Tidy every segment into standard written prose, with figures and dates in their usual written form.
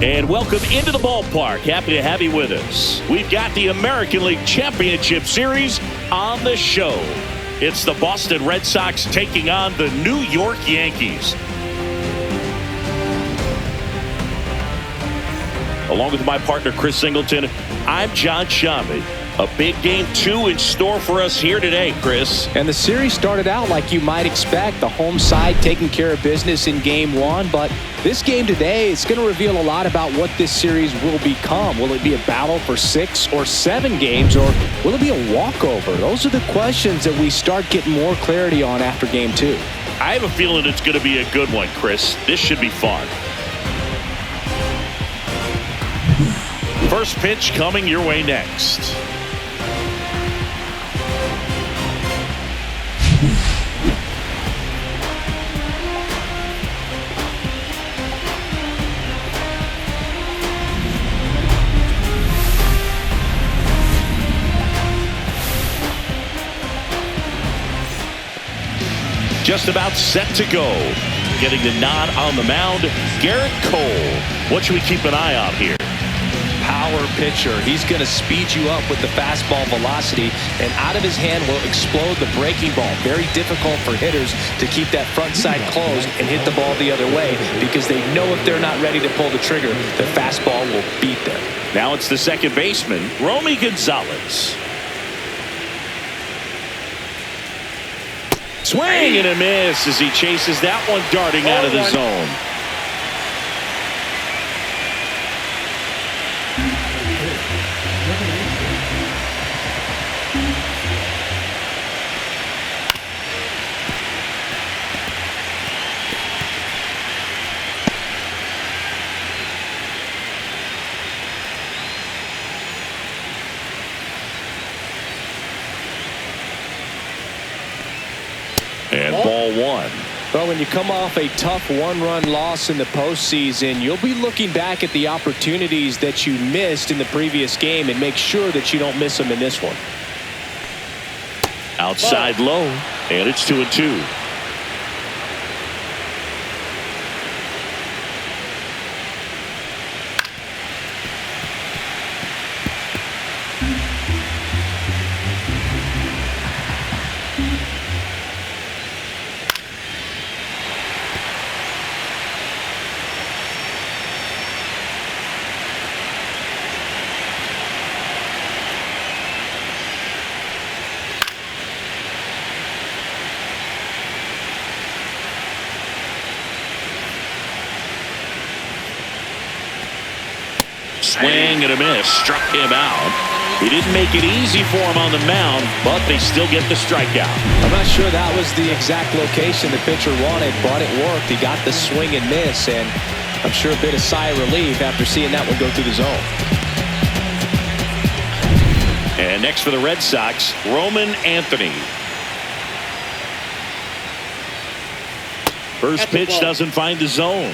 And welcome into the ballpark. Happy to have you with us. We've got the American League Championship Series on the show. It's the Boston Red Sox taking on the New York Yankees. Along with my partner, Chris Singleton, I'm John Shammy. A big game 2 in store for us here today, Chris. And the series started out like you might expect. The home side taking care of business in game 1. But this game today is going to reveal a lot about what this series will become. Will it be a battle for 6 or 7 games, or will it be a walkover? Those are the questions that we start getting more clarity on after game 2. I have a feeling it's going to be a good one, Chris. This should be fun. First pitch coming your way next. Just about set to go. Getting the nod on the mound, Garrett Cole. What should we keep an eye on here? Power pitcher. He's going to speed you up with the fastball velocity, and out of his hand will explode the breaking ball. Very difficult for hitters to keep that front side closed and hit the ball the other way, because they know if they're not ready to pull the trigger, the fastball will beat them. Now it's the second baseman, Romy Gonzalez. Swing and a miss as he chases that one darting out of the zone. And ball 1. Well, when you come off a tough one-run loss in the postseason, you'll be looking back at the opportunities that you missed in the previous game and make sure that you don't miss them in this one. Outside low, and it's 2-2. Swing and a miss, struck him out. He didn't make it easy for him on the mound, but they still get the strikeout. I'm not sure that was the exact location the pitcher wanted, but it worked. He got the swing and miss, and I'm sure a bit of sigh of relief after seeing that one go through the zone. And next for the Red Sox, Roman Anthony. First pitch doesn't find the zone.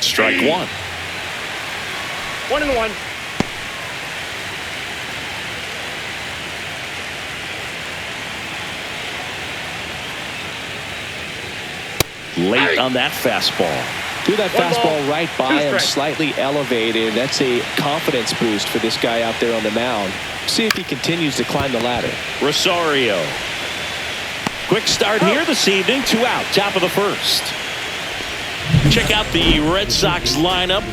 Strike 1. 1-1. Late on that fastball. Threw that fastball right by him, slightly elevated. That's a confidence boost for this guy out there on the mound. See if he continues to climb the ladder. Rosario. Quick start here this evening. 2 out, top of the first. Check out the Red Sox lineup.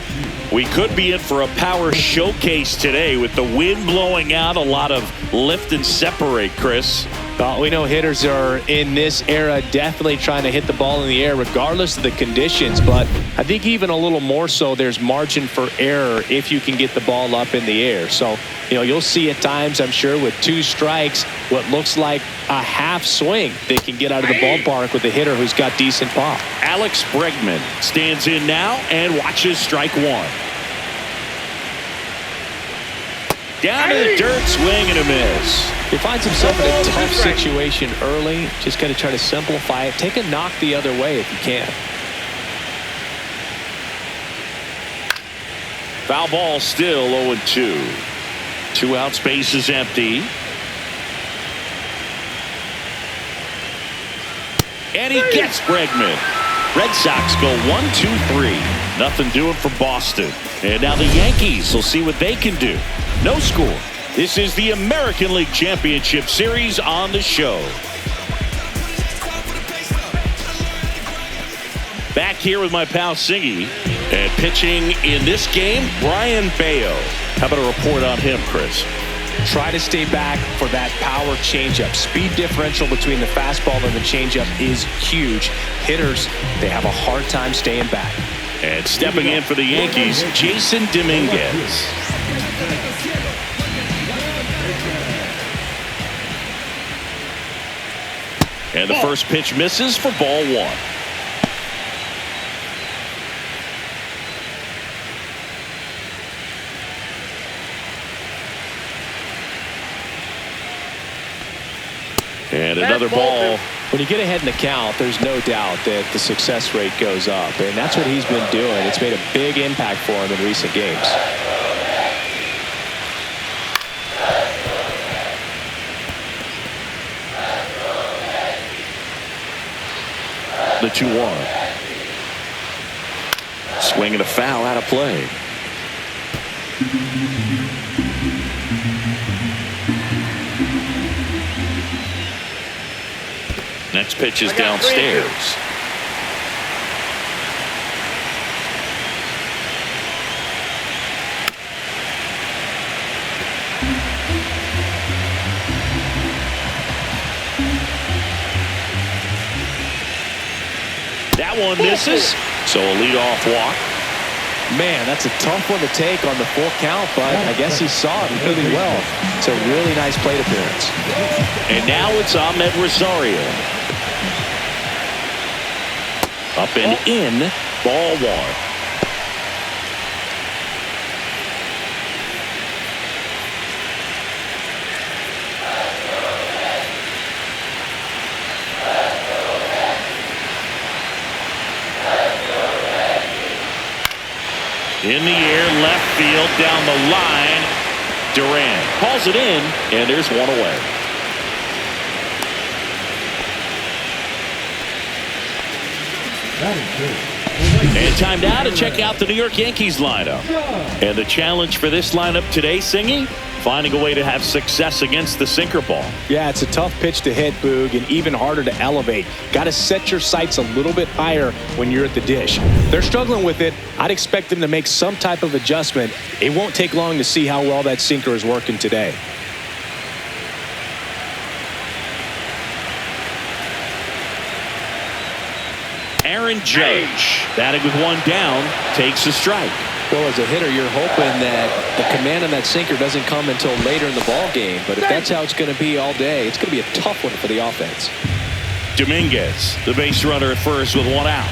We could be in for a power showcase today with the wind blowing out. A lot of lift and separate, Chris. Well, we know hitters are in this era definitely trying to hit the ball in the air regardless of the conditions, but I think even a little more so there's margin for error if you can get the ball up in the air. So, you'll see at times, I'm sure, with 2 strikes, what looks like a half swing they can get out of the ballpark with a hitter who's got decent pop. Alex Bregman stands in now and watches strike 1. Down to the dirt, swing and a miss. He finds himself in a tough situation early. Just got to try to simplify it. Take a knock the other way if you can. Foul ball, still 0-2. 2 outs, base is empty. And he gets Bregman. Red Sox go 1-2-3. Nothing doing for Boston. And now the Yankees will see what they can do. No score. This is the American League Championship Series on the show. Back here with my pal Singy. And pitching in this game, Brian Bayo. How about a report on him, Chris? Try to stay back for that power changeup. Speed differential between the fastball and the changeup is huge. Hitters, they have a hard time staying back. And stepping in for the Yankees, Jason Dominguez. And the first pitch misses for ball 1. And another ball. When you get ahead in the count, there's no doubt that the success rate goes up. And that's what he's been doing. It's made a big impact for him in recent games. The 2-1. Swinging a foul out of play. Next pitch is downstairs. That one misses, so a leadoff walk. Man, that's a tough one to take on the full count, but I guess he saw it really well. It's a really nice plate appearance. And now it's Ahmed Rosario. Up and in, ball 1. In the air, left field, down the line. Duran calls it in, and there's one away. And time now to check out the New York Yankees lineup. And the challenge for this lineup today, Singy, finding a way to have success against the sinker ball. Yeah, it's a tough pitch to hit, Boog, and even harder to elevate. Got to set your sights a little bit higher when you're at the dish. They're struggling with it. I'd expect them to make some type of adjustment. It won't take long to see how well that sinker is working today. Aaron Judge, batting with one down, takes a strike. Well, as a hitter, you're hoping that the command on that sinker doesn't come until later in the ball game. But if that's how it's going to be all day, it's going to be a tough one for the offense. Dominguez, the base runner at first with one out.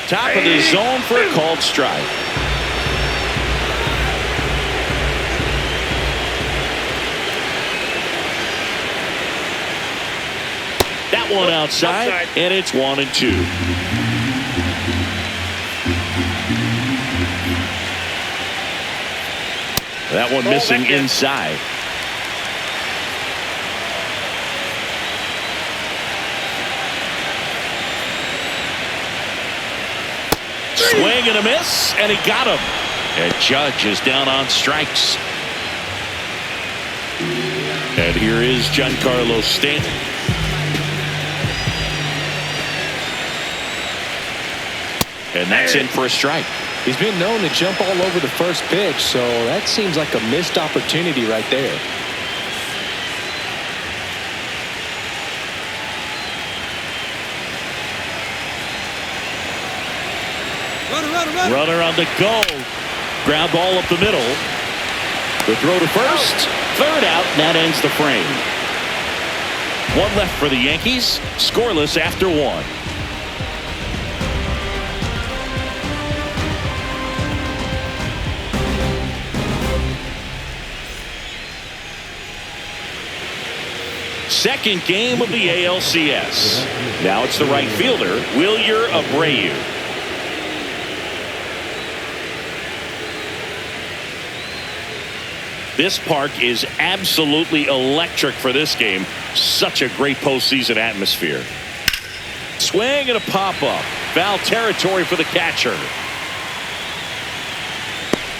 Top of the zone for a called strike. That one outside, and it's 1-2. That one missing inside. Swing and a miss, and he got him. And Judge is down on strikes. And here is Giancarlo Stanton. And that's in for a strike. He's been known to jump all over the first pitch, so that seems like a missed opportunity right there. Runner on the go. Ground ball up the middle. The throw to first. Third out, and that ends the frame. One left for the Yankees. Scoreless after one. Second game of the ALCS. Now it's the right fielder, Wilyer Abreu. This park is absolutely electric for this game. Such a great postseason atmosphere. Swing and a pop-up. Foul territory for the catcher.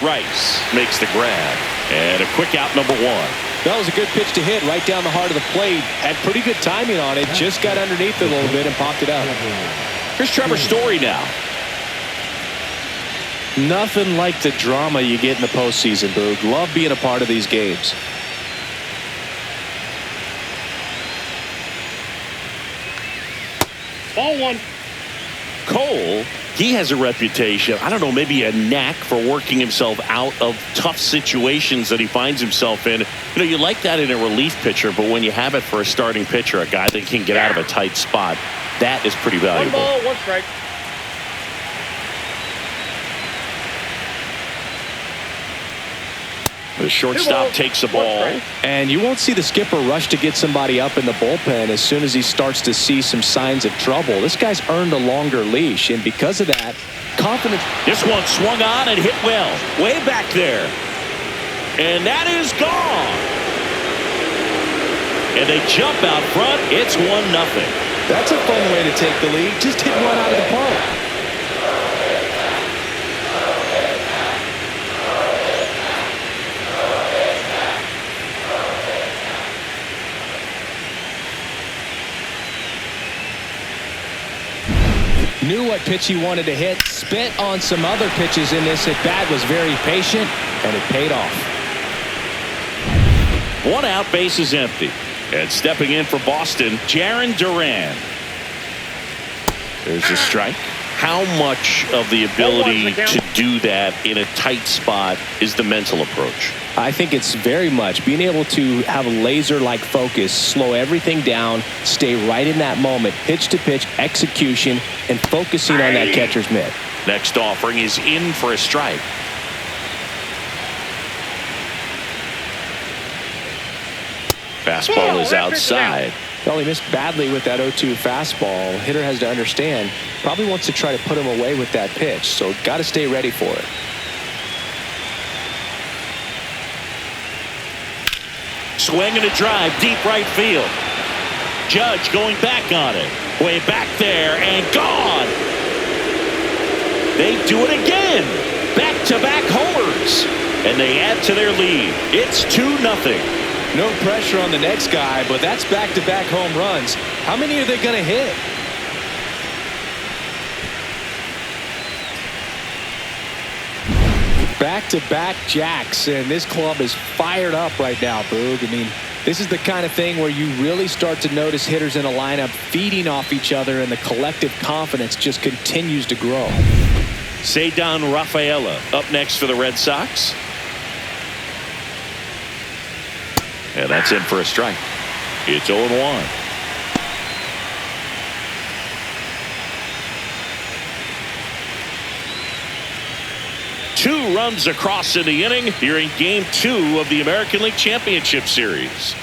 Rice makes the grab. And a quick out, number one. That was a good pitch to hit right down the heart of the plate. Had pretty good timing on it. Just got underneath it a little bit and popped it out. Here's Trevor Story now. Nothing like the drama you get in the postseason, Boog. Love being a part of these games. Ball one. Cole, he has a reputation, I don't know, maybe a knack for working himself out of tough situations that he finds himself in. You know, you like that in a relief pitcher, but when you have it for a starting pitcher, a guy that can get out of a tight spot, that is pretty valuable. 1 ball, 1 strike. The shortstop takes the ball. And you won't see the skipper rush to get somebody up in the bullpen as soon as he starts to see some signs of trouble. This guy's earned a longer leash, and because of that, confidence. This one swung on and hit well. Way back there. And that is gone. And they jump out front. It's 1-0. That's a fun way to take the lead. Just hit one out of the park. Knew what pitch he wanted to hit. Spit on some other pitches in this at bat. Was very patient, and it paid off. 1 out, base is empty. And stepping in for Boston, Jarren Duran. There's a strike. How much of the ability to do that in a tight spot is the mental approach? I think it's very much being able to have a laser-like focus, slow everything down, stay right in that moment, pitch to pitch, execution, and focusing on that catcher's mitt. Next offering is in for a strike. Fastball is outside. Well, he missed badly with that 0-2 fastball. Hitter has to understand, probably wants to try to put him away with that pitch, so got to stay ready for it. Swing and a drive, deep right field. Judge going back on it. Way back there and gone. They do it again. Back-to-back homers. And they add to their lead. It's 2-0. No pressure on the next guy, but that's back-to-back home runs. How many are they going to hit? Back-to-back jacks, and this club is fired up right now, Boog. I mean, this is the kind of thing where you really start to notice hitters in a lineup feeding off each other, and the collective confidence just continues to grow. Ceddanne Rafaela up next for the Red Sox. And that's in for a strike. It's 0-1. Two runs across in the inning here in Game 2 of the American League Championship Series.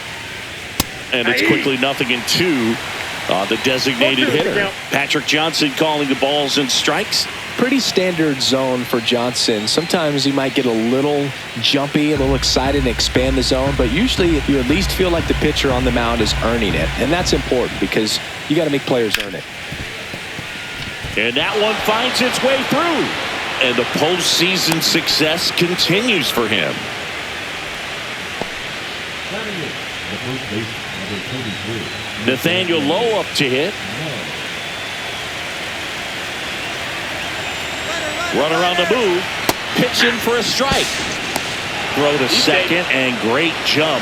And it's quickly 0-2 on the designated hitter. Patrick Johnson calling the balls and strikes. Pretty standard zone for Johnson. Sometimes he might get a little jumpy, a little excited and expand the zone, but usually you at least feel like the pitcher on the mound is earning it, and that's important because you got to make players earn it. And that one finds its way through, and the postseason success continues for him. Nathaniel Lowe up to hit. Runner on the move. Pitch in for a strike. Throw to second and great jump.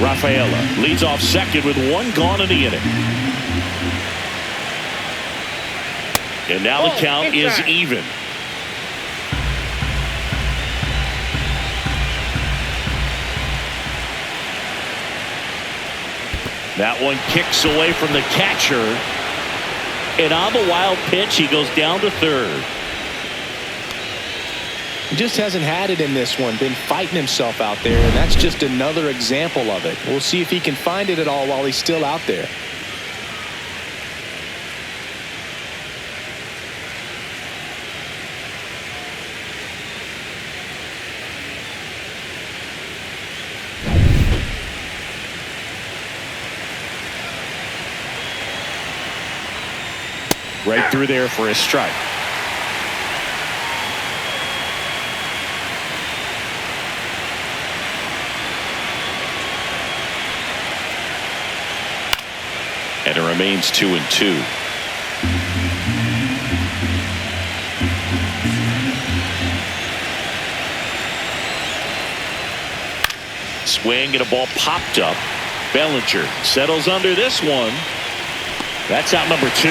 Rafaela leads off second with 1 gone in the inning. And now the count is even. That one kicks away from the catcher. And on the wild pitch, he goes down to third. He just hasn't had it in this one. Been fighting himself out there, and that's just another example of it. We'll see if he can find it at all while he's still out there. Right through there for a strike. And it remains 2-2. Swing and a ball popped up. Bellinger settles under this one. That's out number 2.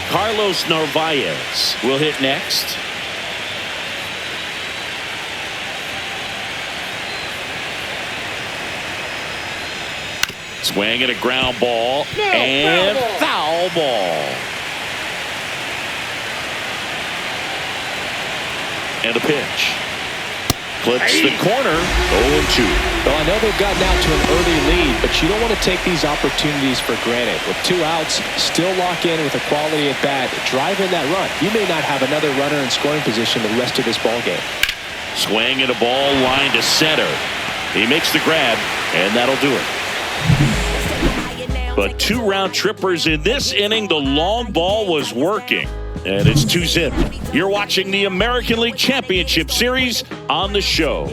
Carlos Narvaez will hit next. Swing and a ground ball and foul ball. And a pitch. Clips the corner. 0-2. Well, I know they've gotten out to an early lead, but you don't want to take these opportunities for granted. With 2 outs, still lock in with a quality at bat, drive in that run. You may not have another runner in scoring position the rest of this ball game. Swing and a ball line to center. He makes the grab, and that'll do it. But 2 round trippers in this inning. The long ball was working. And it's 2-zip. You're watching the American League Championship Series on the show.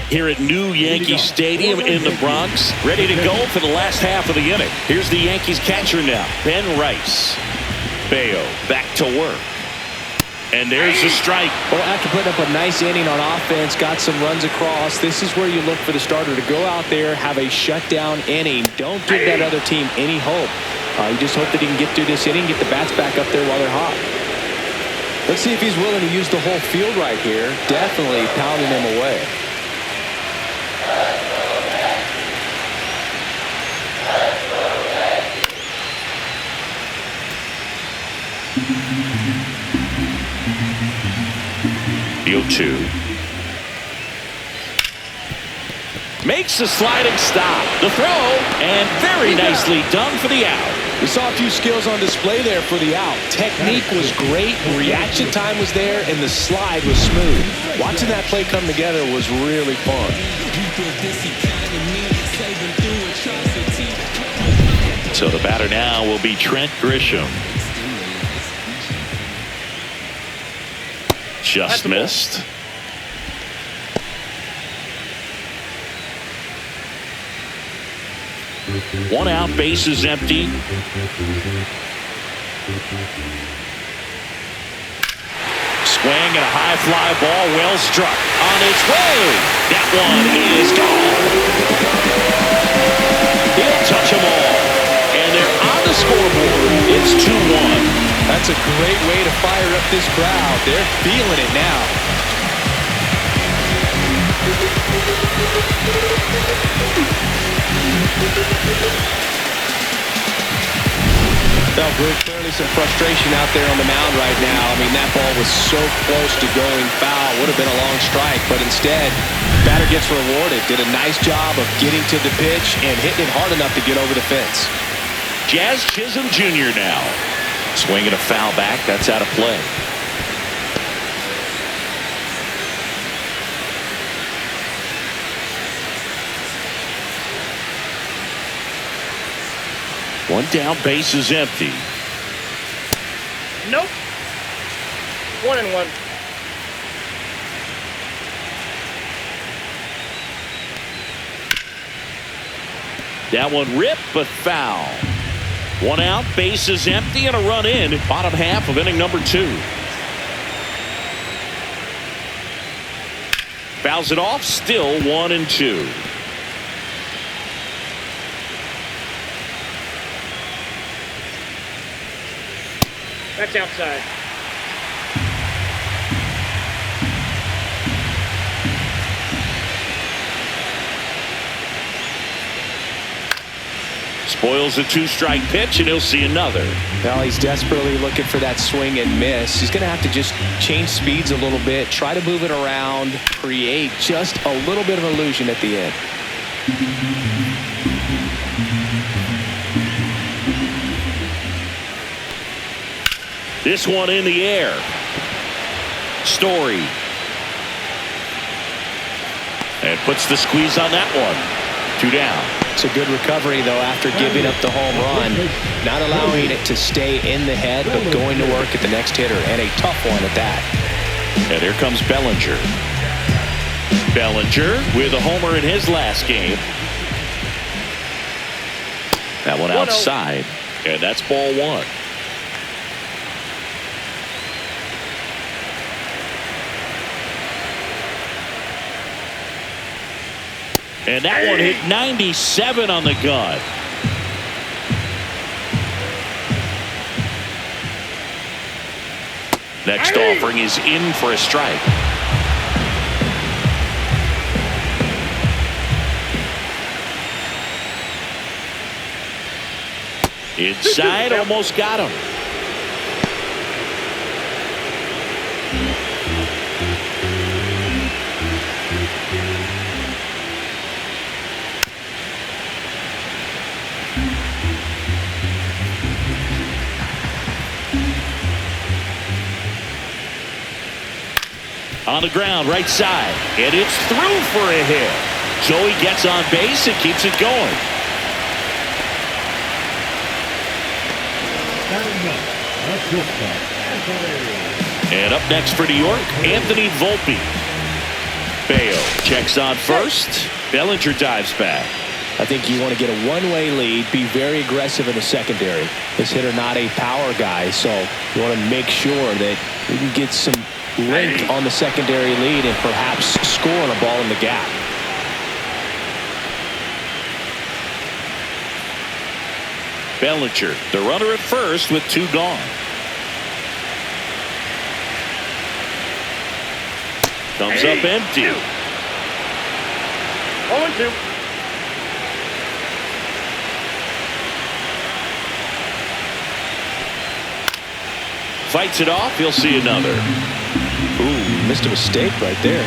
Here at New Yankee Stadium in the Bronx, ready to go for the last half of the inning. Here's the Yankees catcher now, Ben Rice. Bayo back to work. And there's the strike. Well, after putting up a nice inning on offense, got some runs across, this is where you look for the starter to go out there, have a shutdown inning. Don't give that other team any hope. You just hope that he can get through this inning, get the bats back up there while they're hot. Let's see if he's willing to use the whole field right here. Definitely pounding him away. Deal 2. Makes a sliding stop. The throw, and very nicely done for the out. We saw a few skills on display there for the out. Technique was great, reaction time was there, and the slide was smooth. Watching that play come together was really fun. So the batter now will be Trent Grisham. Just missed. One out, base is empty. Swing and a high fly ball, well struck. On its way. That one is gone. He'll touch them all. And they're on the scoreboard. It's 2-1. That's a great way to fire up this crowd. They're feeling it now. Felt very clearly some frustration out there on the mound right now. I mean, that ball was so close to going foul. Would have been a long strike, but instead, batter gets rewarded. Did a nice job of getting to the pitch and hitting it hard enough to get over the fence. Jazz Chisholm Jr. now. Swinging a foul back. That's out of play. One down, base is empty. Nope. 1-1. That one ripped, but foul. One out, base is empty, and a run in. Bottom half of inning number 2. Fouls it off, still 1-2. That's outside. Spoils a 2-strike pitch, and he'll see another. Well, he's desperately looking for that swing and miss. He's going to have to just change speeds a little bit, try to move it around, create just a little bit of illusion at the end. This one in the air. Story. And puts the squeeze on that one. 2 down. It's a good recovery, though, after giving up the home run. Not allowing it to stay in the head, but going to work at the next hitter. And a tough one at that. And here comes Bellinger. Bellinger with a homer in his last game. That one outside. And that's ball 1. And that one hit 97 on the gun. Next offering is in for a strike. Inside, almost got him. On the ground, right side, and it's through for a hit. Joey gets on base and keeps it going. And up next for New York, Anthony Volpe. Bayo checks on first. Bellinger dives back. I think you want to get a one-way lead, be very aggressive in the secondary. This hitter not a power guy, so you want to make sure that we can get some length on the secondary lead and perhaps score on a ball in the gap. Bellinger, the runner at first with 2 gone. Comes up empty. 0-2. Fights it off. He'll see another. Ooh, missed a mistake right there.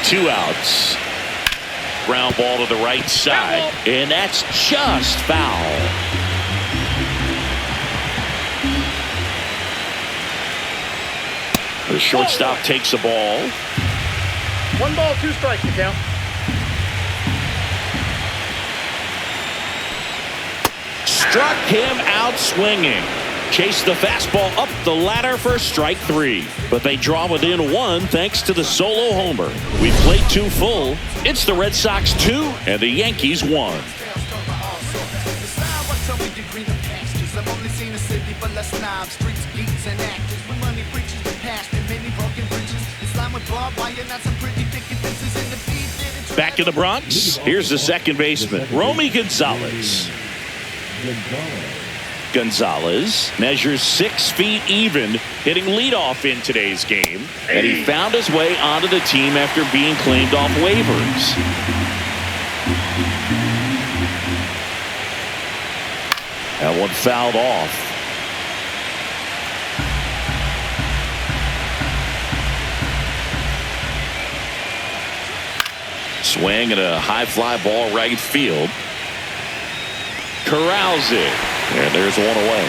2 outs. Ground ball to the right side. And that's just foul. The shortstop takes the ball. 1 ball, 2 strikes to count. Struck him out swinging. Chased the fastball up the ladder for strike 3. But they draw within 1 thanks to the solo homer. We played 2 full. It's the Red Sox 2 and the Yankees 1. Back in the Bronx, here's the second baseman, Romy Gonzalez. Gonzalez measures 6 feet even, hitting leadoff in today's game. And he found his way onto the team after being claimed off waivers. That one fouled off. Swing and a high fly ball right field. Corrals it. And there's 1 away.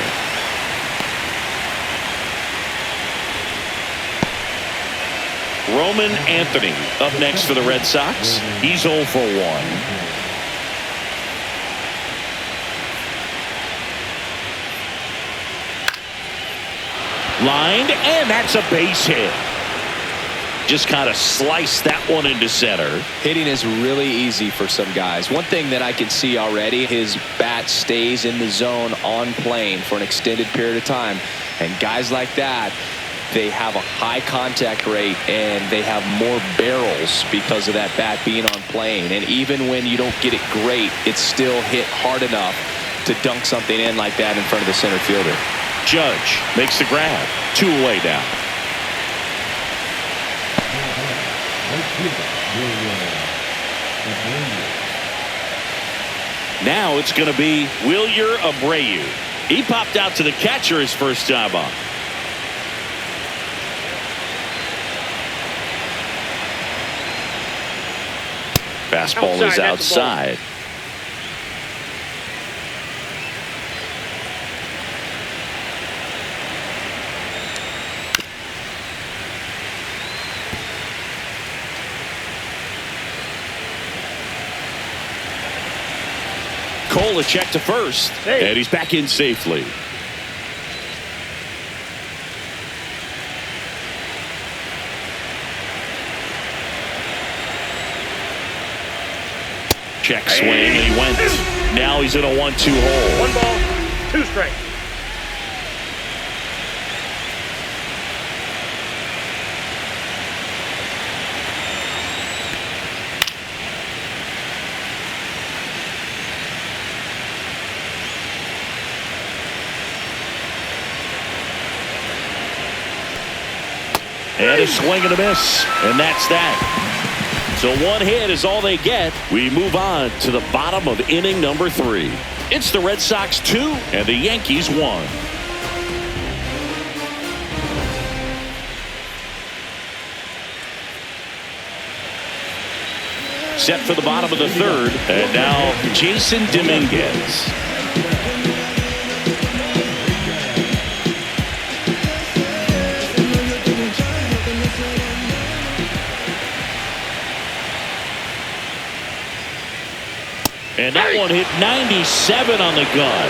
Roman Anthony up next for the Red Sox. He's 0 for 1. Lined, and that's a base hit. Just kind of sliced that one into center. Hitting is really easy for some guys. One thing that I can see already, his bat stays in the zone on plane for an extended period of time. And guys like that, they have a high contact rate and they have more barrels because of that bat being on plane. And even when you don't get it great, it's still hit hard enough to dunk something in like that in front of the center fielder. Judge makes the grab. 2 away now. Now it's going to be Wilyer Abreu. He popped out to the catcher his first time up. Fastball is outside. Cole a check to first. Hey. And he's back in safely. Check swing, and he went. Now he's in a 1-2 hole. 1 ball, 2 strikes. And a swing and a miss. And that's that. So 1 hit is all they get. We move on to the bottom of inning number 3. It's the Red Sox 2 and the Yankees 1. Set for the bottom of the 3rd. And now Jason Dominguez. And that one hit 97 on the gun.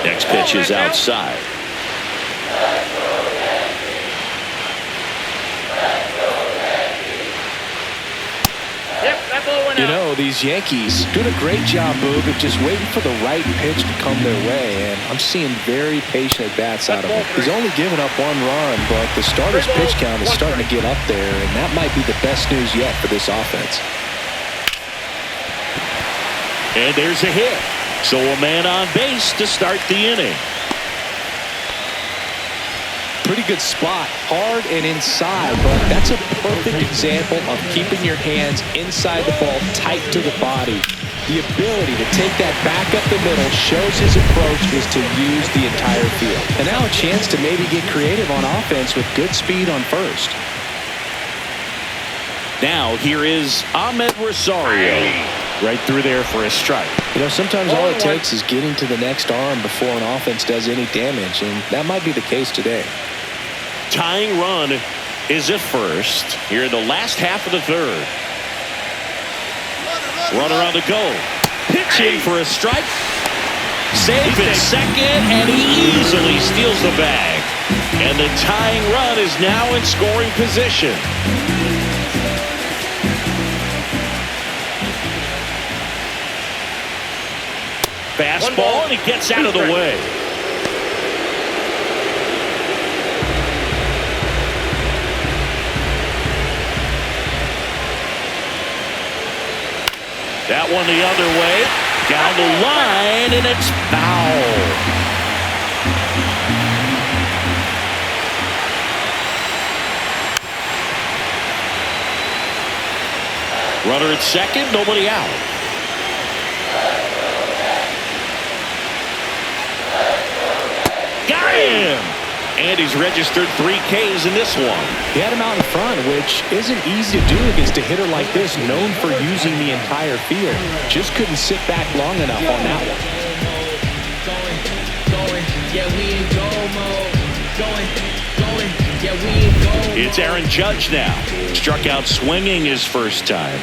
Next pitch is outside. Yep, that ball went out. You know, these Yankees doing a great job, Boog, of just waiting for the right pitch to come their way, and I'm seeing very patient at-bats out of him. He's only given up 1 run, but the starter's pitch count is starting to get up there, and that might be the best news yet for this offense. And there's a hit. So a man on base to start the inning. Pretty good spot, hard and inside, but that's a perfect example of keeping your hands inside the ball, tight to the body. The ability to take that back up the middle shows his approach is to use the entire field. And now a chance to maybe get creative on offense with good speed on first. Now here is Ahmed Rosario. Right through there for a strike. You know, sometimes all it takes is getting to the next arm before an offense does any damage, and that might be the case today. Tying run is at first here in the last half of the 3rd. Runner on the go. Pitching for a strike. Safe at second, and he easily steals the bag. And the tying run is now in scoring position. Fastball, and he gets out of the way. That one the other way. Down the line, and it's foul. Runner at second, nobody out. Got him! And he's registered 3 Ks in this one. He had him out in front, which isn't easy to do against a hitter like this, known for using the entire field. Just couldn't sit back long enough on that one. It's Aaron Judge now. Struck out swinging his first time.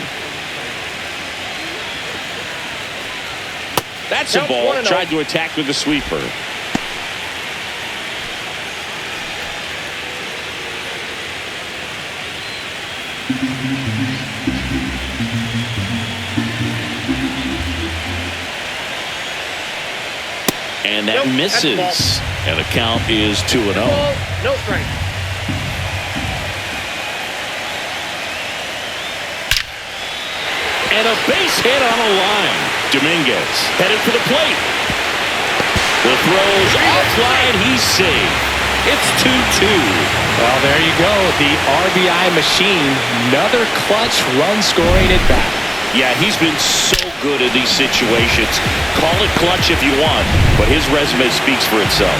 That's a ball. Tried to attack with the sweeper. And that misses. And the count is 2-0. No strike. And a base hit on the line. Dominguez headed for the plate. The throw's offline. He's safe. It's 2-2. Well, there you go. The RBI machine. Another clutch run scoring at bat. Yeah, he's been so good in these situations. Call it clutch if you want, but his resume speaks for itself.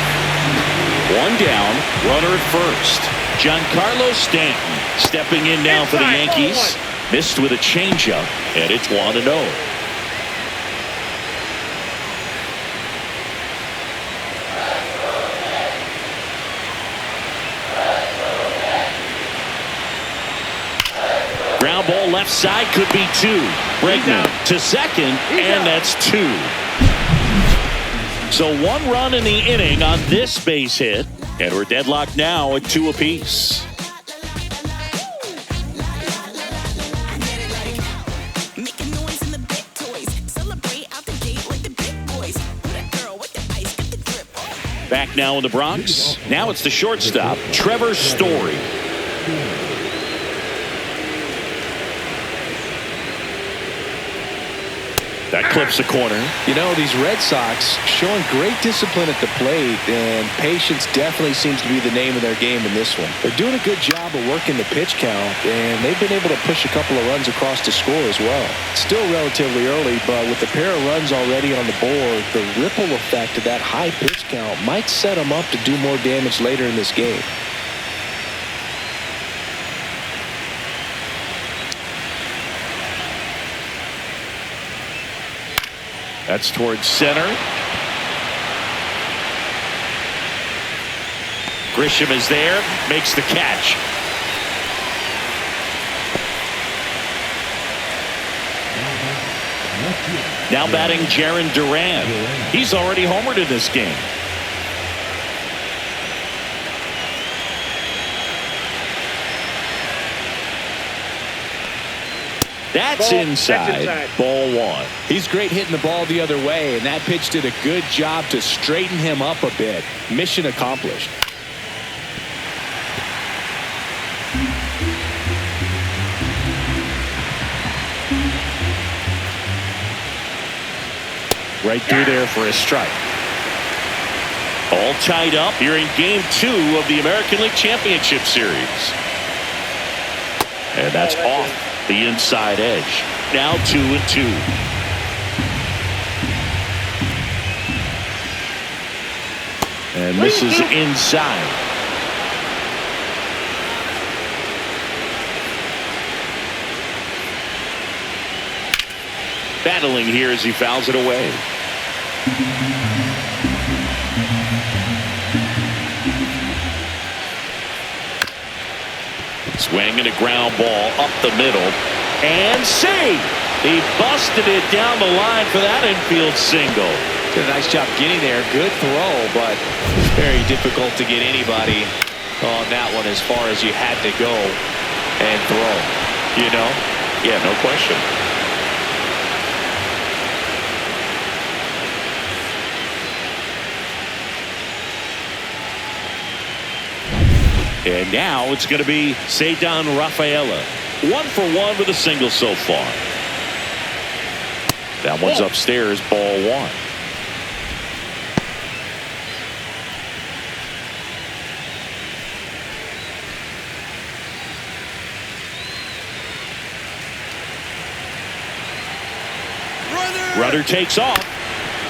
1 down, runner at first. Giancarlo Stanton stepping in now for the Yankees. Missed with a changeup, and it's 1-0. Ground ball left side, could be 2. Bregman to second, and that's 2. So 1 run in the inning on this base hit, and we're deadlocked now at 2 apiece. Back now in the Bronx. Now it's the shortstop, Trevor Story. That clips the corner. You know, these Red Sox showing great discipline at the plate, and patience definitely seems to be the name of their game in this one. They're doing a good job of working the pitch count, and they've been able to push a couple of runs across to score as well. Still relatively early, but with a pair of runs already on the board, the ripple effect of that high pitch count might set them up to do more damage later in this game. That's towards center. Grisham is there, makes the catch. Now batting Jarren Duran. He's already homered in this game. That's inside. Ball 1. He's great hitting the ball the other way, and that pitch did a good job to straighten him up a bit. Mission accomplished. Right through there for a strike. All tied up here in Game 2 of the American League Championship Series. And that's off the inside edge. Now 2-2. And this is inside. Battling here as he fouls it away. Swing and a ground ball up the middle. And see, he busted it down the line for that infield single. Did a nice job getting there. Good throw, but very difficult to get anybody on that one as far as you had to go and throw. You know? Yeah, no question. And now it's going to be Ceddanne Rafaela. 1 for 1 with a single so far. That one's upstairs, ball 1. Runner takes off.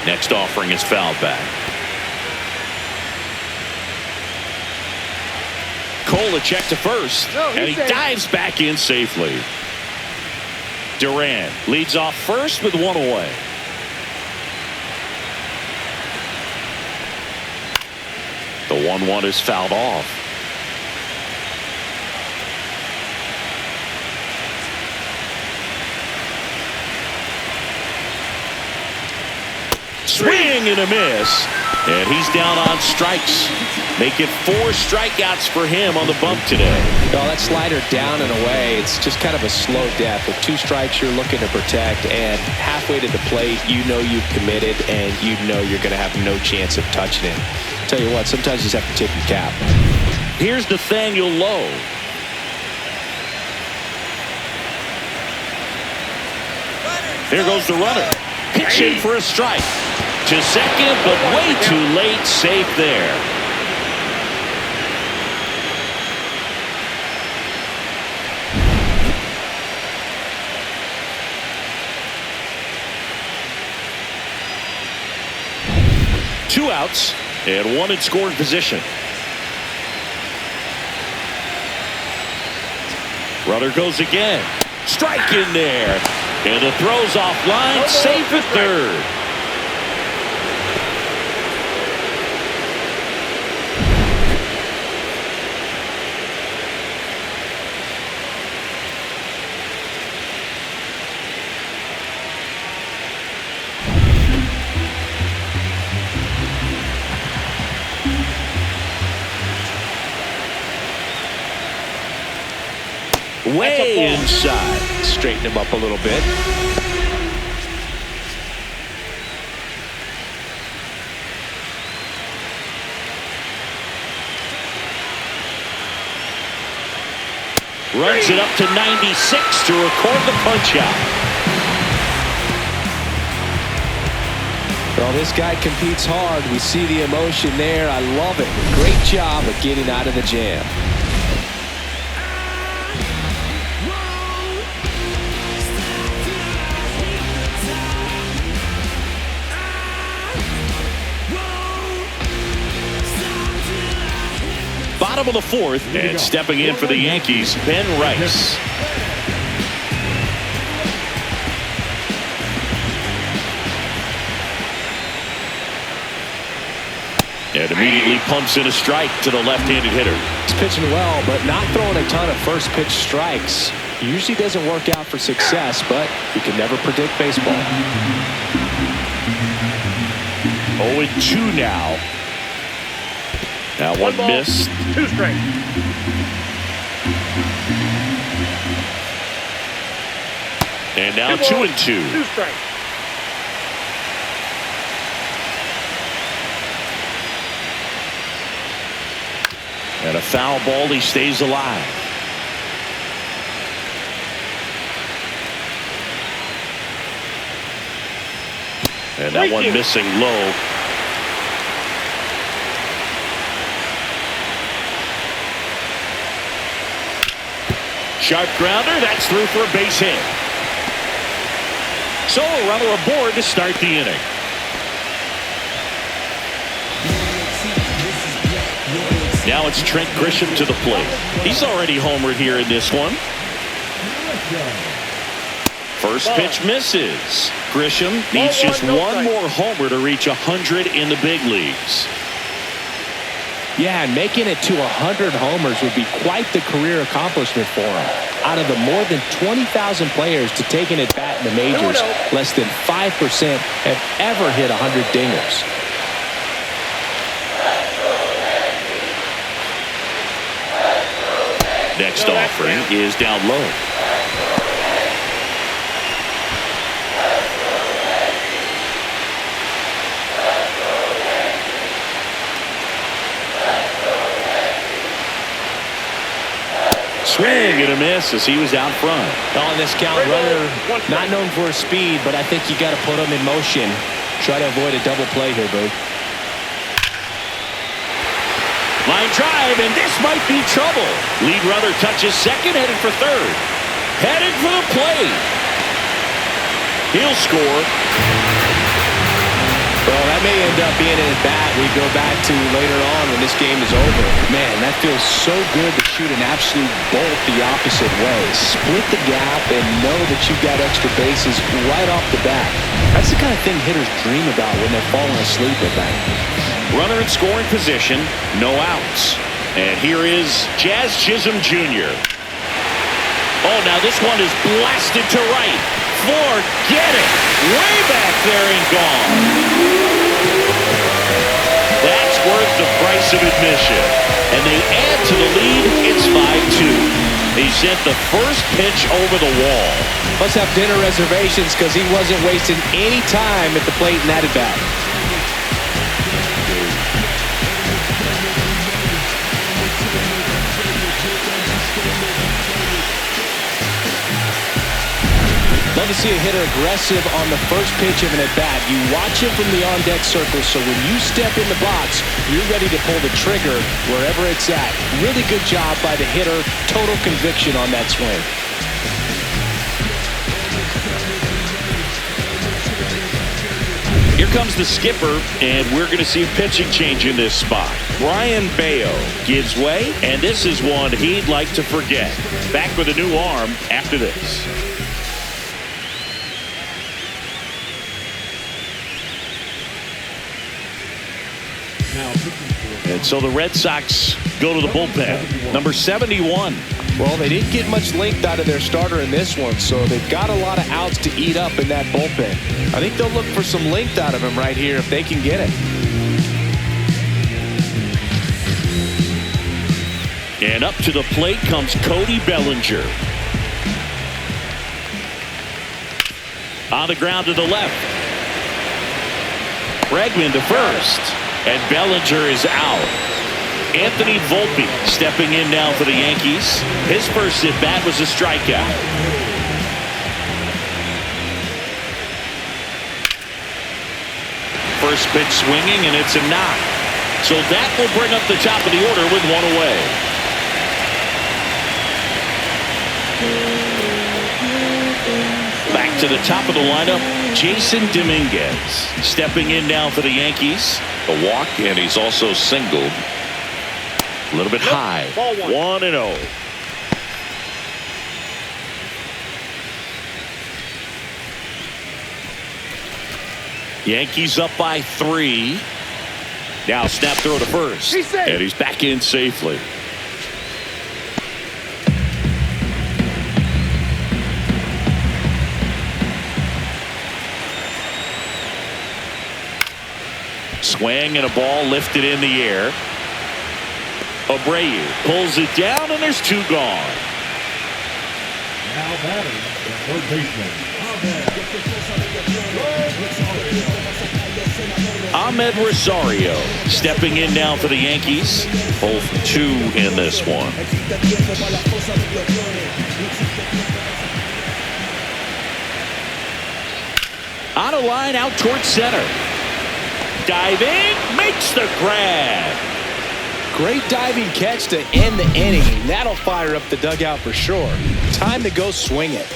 Next offering is fouled back. Cole a check to first, and he dives back in safely. Duran leads off first with 1 away. The 1-1 is fouled off. Swing and a miss. And he's down on strikes. Make it 4 strikeouts for him on the bump today. Well, that slider down and away, it's just kind of a slow death. With 2 strikes you're looking to protect, and halfway to the plate, you know you've committed, and you know you're going to have no chance of touching it. Tell you what, sometimes you just have to tip your cap. Here's Nathaniel Lowe. There goes the runner. Pitching for a strike. To second, but way too late. Safe there. Two outs and 1 in scoring position. Runner goes again. Strike in there. And the throw's offline. Safe at third. Way inside. Straighten him up a little bit. Runs it up to 96 to record the punch out. Well, this guy competes hard. We see the emotion there. I love it. Great job of getting out of the jam. Bottom of the fourth, and stepping in for the Yankees, Ben Rice. And immediately pumps in a strike to the left-handed hitter. He's pitching well, but not throwing a ton of first pitch strikes. Usually doesn't work out for success, but you can never predict baseball. 0-2 now. Now one missed. 2 strikes. And now 2-2. 2 strikes. And a foul ball, he stays alive. And that one missing low. Sharp grounder, that's through for a base hit. So a runner aboard to start the inning. Now it's Trent Grisham to the plate. He's already homered here in this one. First pitch misses. Grisham needs just one more homer to reach 100 in the big leagues. Yeah, and making it to 100 homers would be quite the career accomplishment for him. Out of the more than 20,000 players to take an at-bat in the majors, less than 5% have ever hit 100 dingers. Next offering is down low. Swing and a miss as he was out front. On this count, runner not known for his speed, but I think you got to put him in motion. Try to avoid a double play here, Boo. Line drive, and this might be trouble. Lead runner touches second, headed for third. Headed for the plate. He'll score. Well, that may end up being an at-bat we go back to later on when this game is over. Man, that feels so good to shoot an absolute bolt the opposite way. Split the gap and know that you've got extra bases right off the bat. That's the kind of thing hitters dream about when they're falling asleep at night. Runner in scoring position, no outs. And here is Jazz Chisholm Jr. Oh, now this one is blasted to right. Forget it. Way back there and gone. That's worth the price of admission. And they add to the lead. It's 5-2. He sent the first pitch over the wall. Must have dinner reservations because he wasn't wasting any time at the plate in that at-bat. Love to see a hitter aggressive on the first pitch of an at-bat. You watch him from the on-deck circle, so when you step in the box, you're ready to pull the trigger wherever it's at. Really good job by the hitter. Total conviction on that swing. Here comes the skipper, and we're going to see a pitching change in this spot. Brian Bayo gives way, and this is one he'd like to forget. Back with a new arm after this. And so the Red Sox go to the bullpen. Number 71. Well, they didn't get much length out of their starter in this one, so they've got a lot of outs to eat up in that bullpen. I think they'll look for some length out of him right here if they can get it. And up to the plate comes Cody Bellinger. On the ground to the left. Bregman to first. And Bellinger is out. Anthony Volpe stepping in now for the Yankees. His first at bat was a strikeout. First pitch swinging, and it's a knock. So that will bring up the top of the order with one away. Back to the top of the lineup, Jason Dominguez stepping in now for the Yankees. A walk, and he's also singled. A little bit high. 1-0. Yankees up by 3. Now snap throw to first. And he's back in safely. Swing and a ball lifted in the air. Abreu pulls it down, and there's 2 gone. Now batting the third baseman, Ahmed Rosario stepping in now for the Yankees. Both 2 in this one. On a line out towards center. Diving, makes the grab. Great diving catch to end the inning. That'll fire up the dugout for sure. Time to go swing it.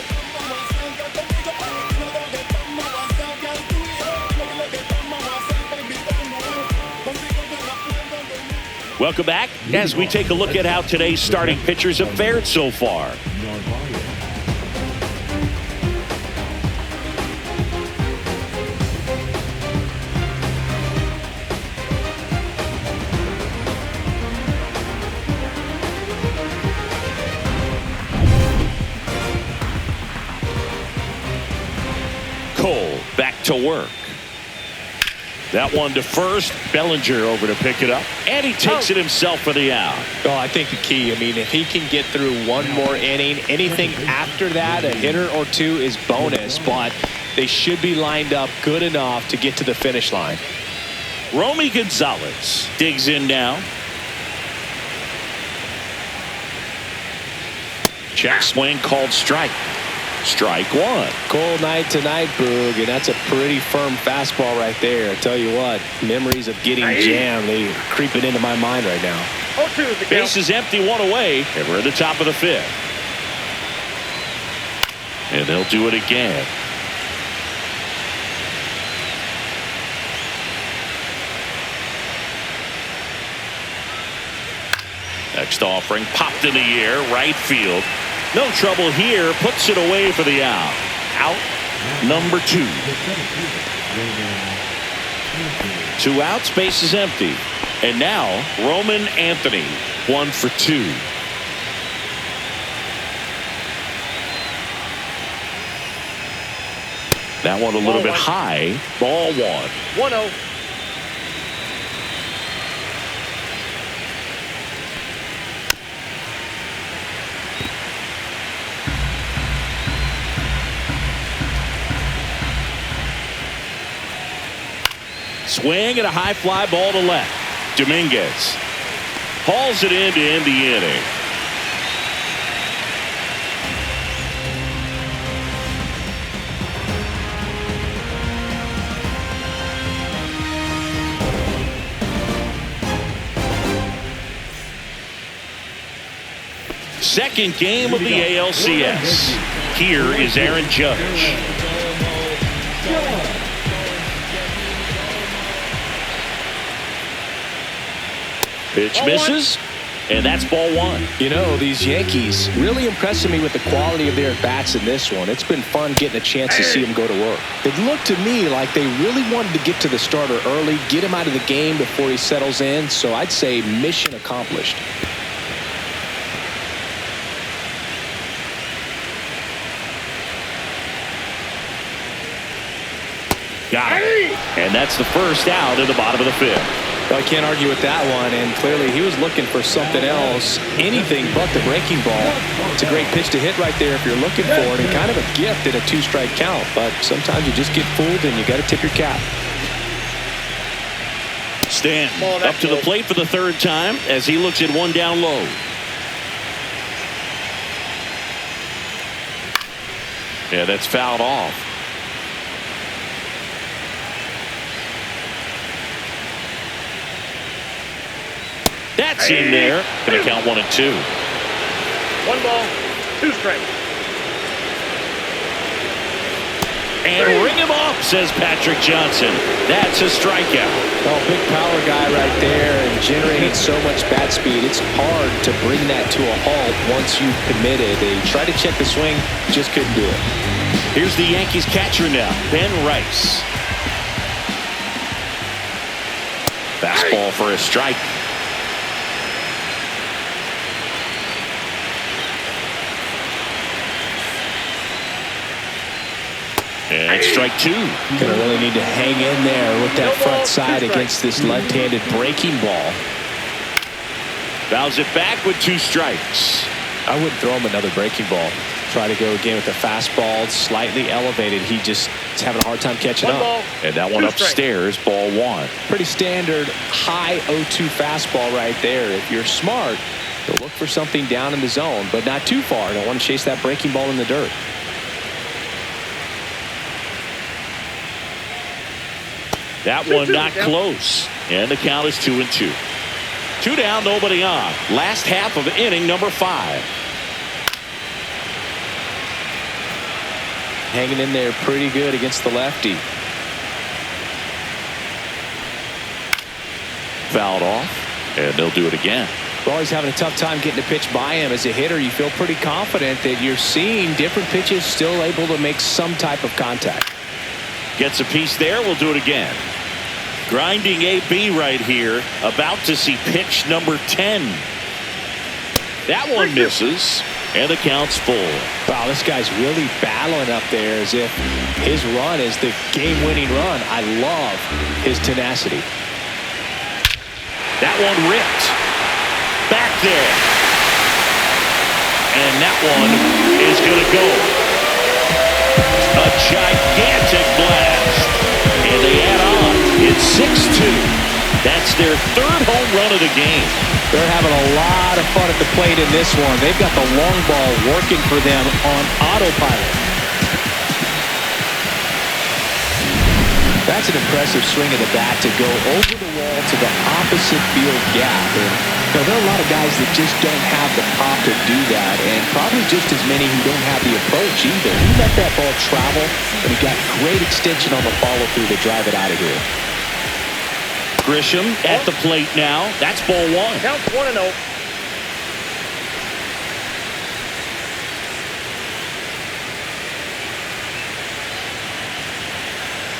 Welcome back as we take a look at how today's starting pitchers have fared so far. Cole back to work. That one to first. Bellinger over to pick it up. And he takes it himself for the out. Oh, I think the key, if he can get through one more inning, anything after that, a hitter or 2 is bonus. But they should be lined up good enough to get to the finish line. Romy Gonzalez digs in now. Check swing called strike. Strike 1. Cold night tonight, Boog, and that's a pretty firm fastball right there. I tell you what, memories of getting jammed, they are creeping into my mind right now. 0-2 the count. Base is empty, 1 away, and we're at the top of the 5th. And they'll do it again. Next offering popped in the air, right field. No trouble here, puts it away for the out. Out number 2. 2 outs, base is empty. And now Roman Anthony, 1 for 2. That one a little bit high. Ball 1. 1-0. Swing and a high fly ball to left. Dominguez hauls it in to end the inning. Second game of the ALCS. Here is Aaron Judge. Pitch misses, and that's ball 1. You know, these Yankees really impressing me with the quality of their at-bats in this one. It's been fun getting a chance to see them go to work. It looked to me like they really wanted to get to the starter early, get him out of the game before he settles in, so I'd say mission accomplished. Got it. And that's the first out in the bottom of the 5th. I can't argue with that one, and clearly he was looking for something else, anything but the breaking ball. It's a great pitch to hit right there if you're looking for it, and kind of a gift at a 2-strike count, but sometimes you just get fooled and you got to tip your cap. Stanton up to the plate for the third time as he looks at one down low. Yeah, that's fouled off. That's in there. Going to count 1 and 2. 1 ball, 2 strikes. And ring him off, says Patrick Johnson. That's a strikeout. Oh, big power guy right there and generating so much bat speed. It's hard to bring that to a halt once you've committed. They tried to check the swing, just couldn't do it. Here's the Yankees catcher now, Ben Rice. Fastball for a strike. And strike 2. Gonna really need to hang in there with that front side against this left-handed breaking ball. Fouls it back with 2 strikes. I wouldn't throw him another breaking ball. Try to go again with the fastball, slightly elevated. He's having a hard time catching up. And that one upstairs, ball 1. Pretty standard high 0-2 fastball right there. If you're smart, you'll look for something down in the zone, but not too far. Don't want to chase that breaking ball in the dirt. That one not close. And the count is 2 and 2. 2 down, nobody on. Last half of inning number 5. Hanging in there pretty good against the lefty. Fouled off. And they'll do it again. Well, he's having a tough time getting a pitch by him. As a hitter, you feel pretty confident that you're seeing different pitches still able to make some type of contact. Gets a piece there. We'll do it again. Grinding AB right here. About to see pitch number 10. That one misses. And the count's full. Wow, this guy's really battling up there as if his run is the game-winning run. I love his tenacity. That one ripped. Back there. And that one is going to go. A gigantic blast. And they add on. It's 6-2. That's their 3rd home run of the game. They're having a lot of fun at the plate in this one. They've got the long ball working for them on autopilot. That's an impressive swing of the bat to go over the wall to the opposite field gap. And there are a lot of guys that just don't have the pop to do that, and probably just as many who don't have the approach either. He let that ball travel, and he got great extension on the follow-through to drive it out of here. Grisham at the plate now. That's ball 1. Counts 1-0.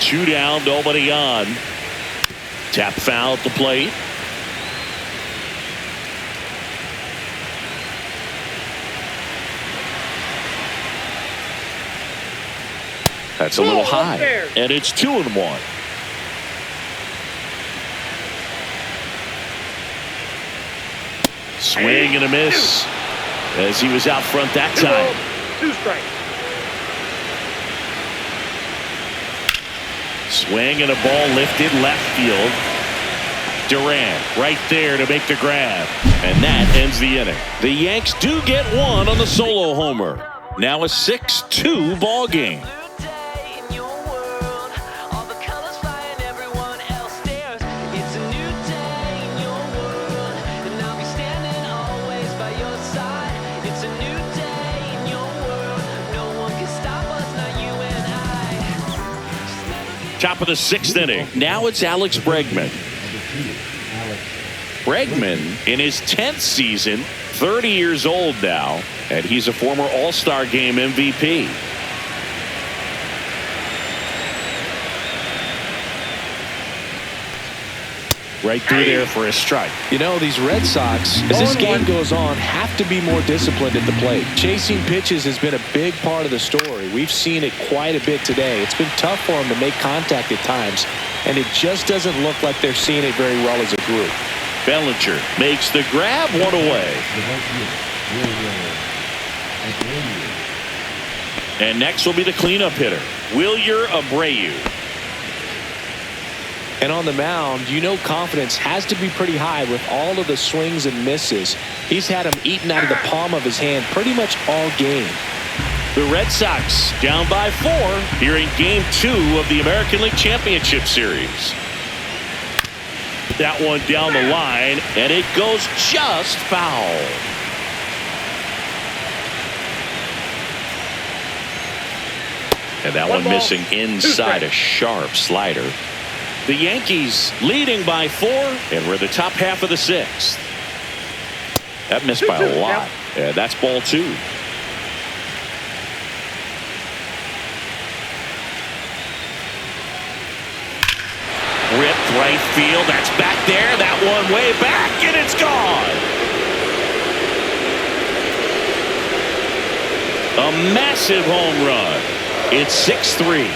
Two down, nobody on. Tap foul at the plate. That's a little high. And it's 2-1. Swing and a miss as he was out front that time. 2 strikes. Swing and a ball lifted left field. Durant right there to make the grab. And that ends the inning. The Yanks do get one on the solo homer. Now a 6-2 ball game. Top of the 6th inning. Now it's Alex Bregman. Bregman in his 10th season, 30 years old now, and he's a former All-Star Game MVP. Right through there for a strike. You know, these Red Sox, as this game goes on, have to be more disciplined at the plate. Chasing pitches has been a big part of the story. We've seen it quite a bit today. It's been tough for them to make contact at times. and it just doesn't look like they're seeing it very well as a group. Bellinger makes the grab, one away. And next will be the cleanup hitter, Wilyer Abreu. And on the mound, you know confidence has to be pretty high with all of the swings and misses. He's had them eaten out of the palm of his hand pretty much all game. The Red Sox down by 4 here in Game 2 of the American League Championship Series. That one down the line, and it goes just foul. And that one missing inside a sharp slider. The Yankees leading by 4, and we're in the top half of the 6th. That missed by a lot. Yeah, that's ball 2. Ripped right field. That's back there. That one way back, and it's gone. A massive home run. It's 6-3.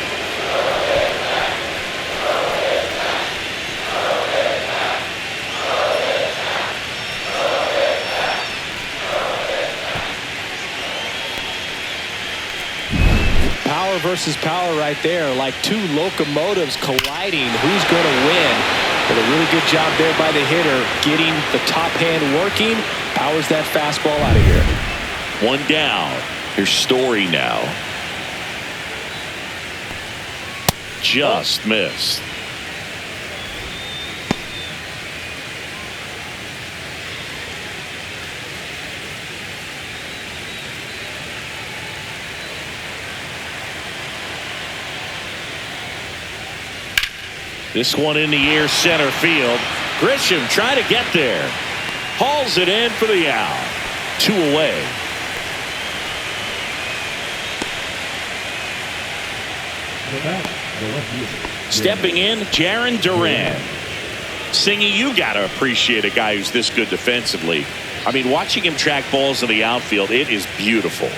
Power versus power right there, like two locomotives colliding. Who's going to win? But a really good job there by the hitter, getting the top hand working. Powers that fastball out of here. One down. Here's Story now. Just missed. This one in the air, center field. Grisham trying to get there. Hauls it in for the out. 2 away. Stepping in, Jarren Duran. Singy, you got to appreciate a guy who's this good defensively. I mean, watching him track balls in the outfield, it is beautiful.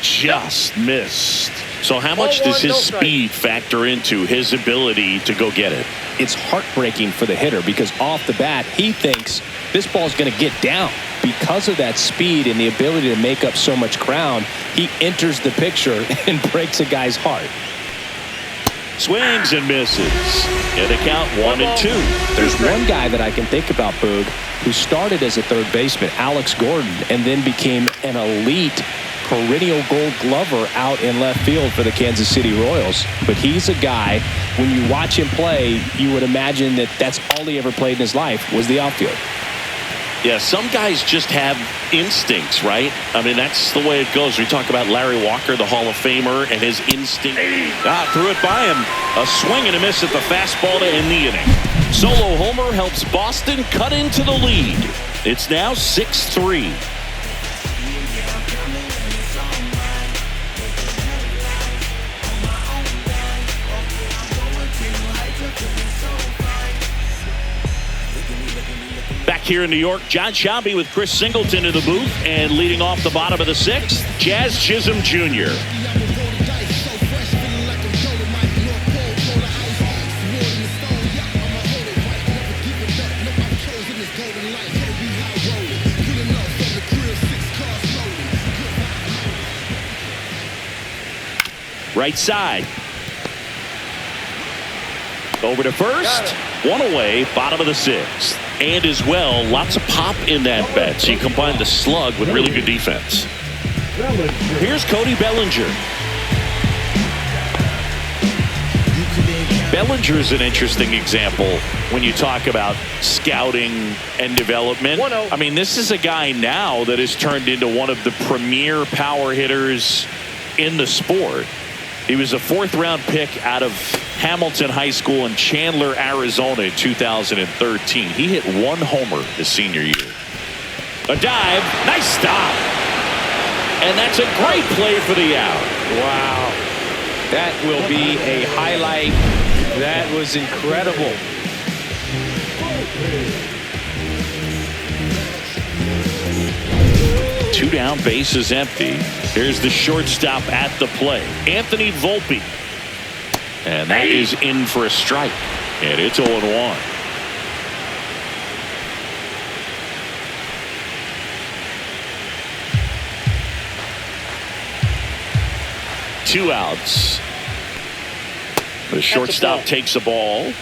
Just missed. So how much does his speed factor into his ability to go get it? It's heartbreaking for the hitter because off the bat, he thinks this ball's going to get down. Because of that speed and the ability to make up so much ground, he enters the picture and breaks a guy's heart. Swings and misses. And the count 1-2. There's one guy that I can think about, Boog, who started as a third baseman, Alex Gordon, and then became an elite perennial Gold Glover out in left field for the Kansas City Royals. But he's a guy, when you watch him play, you would imagine that that's all he ever played in his life was the outfield. Yeah, some guys just have instincts, right? I mean, that's the way it goes. We talk about Larry Walker, the Hall of Famer, and his instinct. Threw it by him. A swing and a miss at the fastball to end the inning. Solo homer helps Boston cut into the lead. It's now 6-3. Back here in New York, John Shelby with Chris Singleton in the booth, and leading off the bottom of the 6th, Jazz Chisholm Jr. Right side. Over to first. One away, bottom of the 6th. And as well, lots of pop in that bet. So you combine the slug with really good defense. Here's Cody Bellinger. Bellinger is an interesting example when you talk about scouting and development. I mean, this is a guy now that has turned into one of the premier power hitters in the sport. He was a 4th-round pick out of Hamilton High School in Chandler, Arizona in 2013. He hit 1 homer his senior year. A dive. Nice stop. And that's a great play for the out. Wow. That will be a highlight. That was incredible. Two down, bases empty. Here's the shortstop at the plate, Anthony Volpe. And that is in for a strike. And it's 0-1. Two outs. The shortstop takes the ball.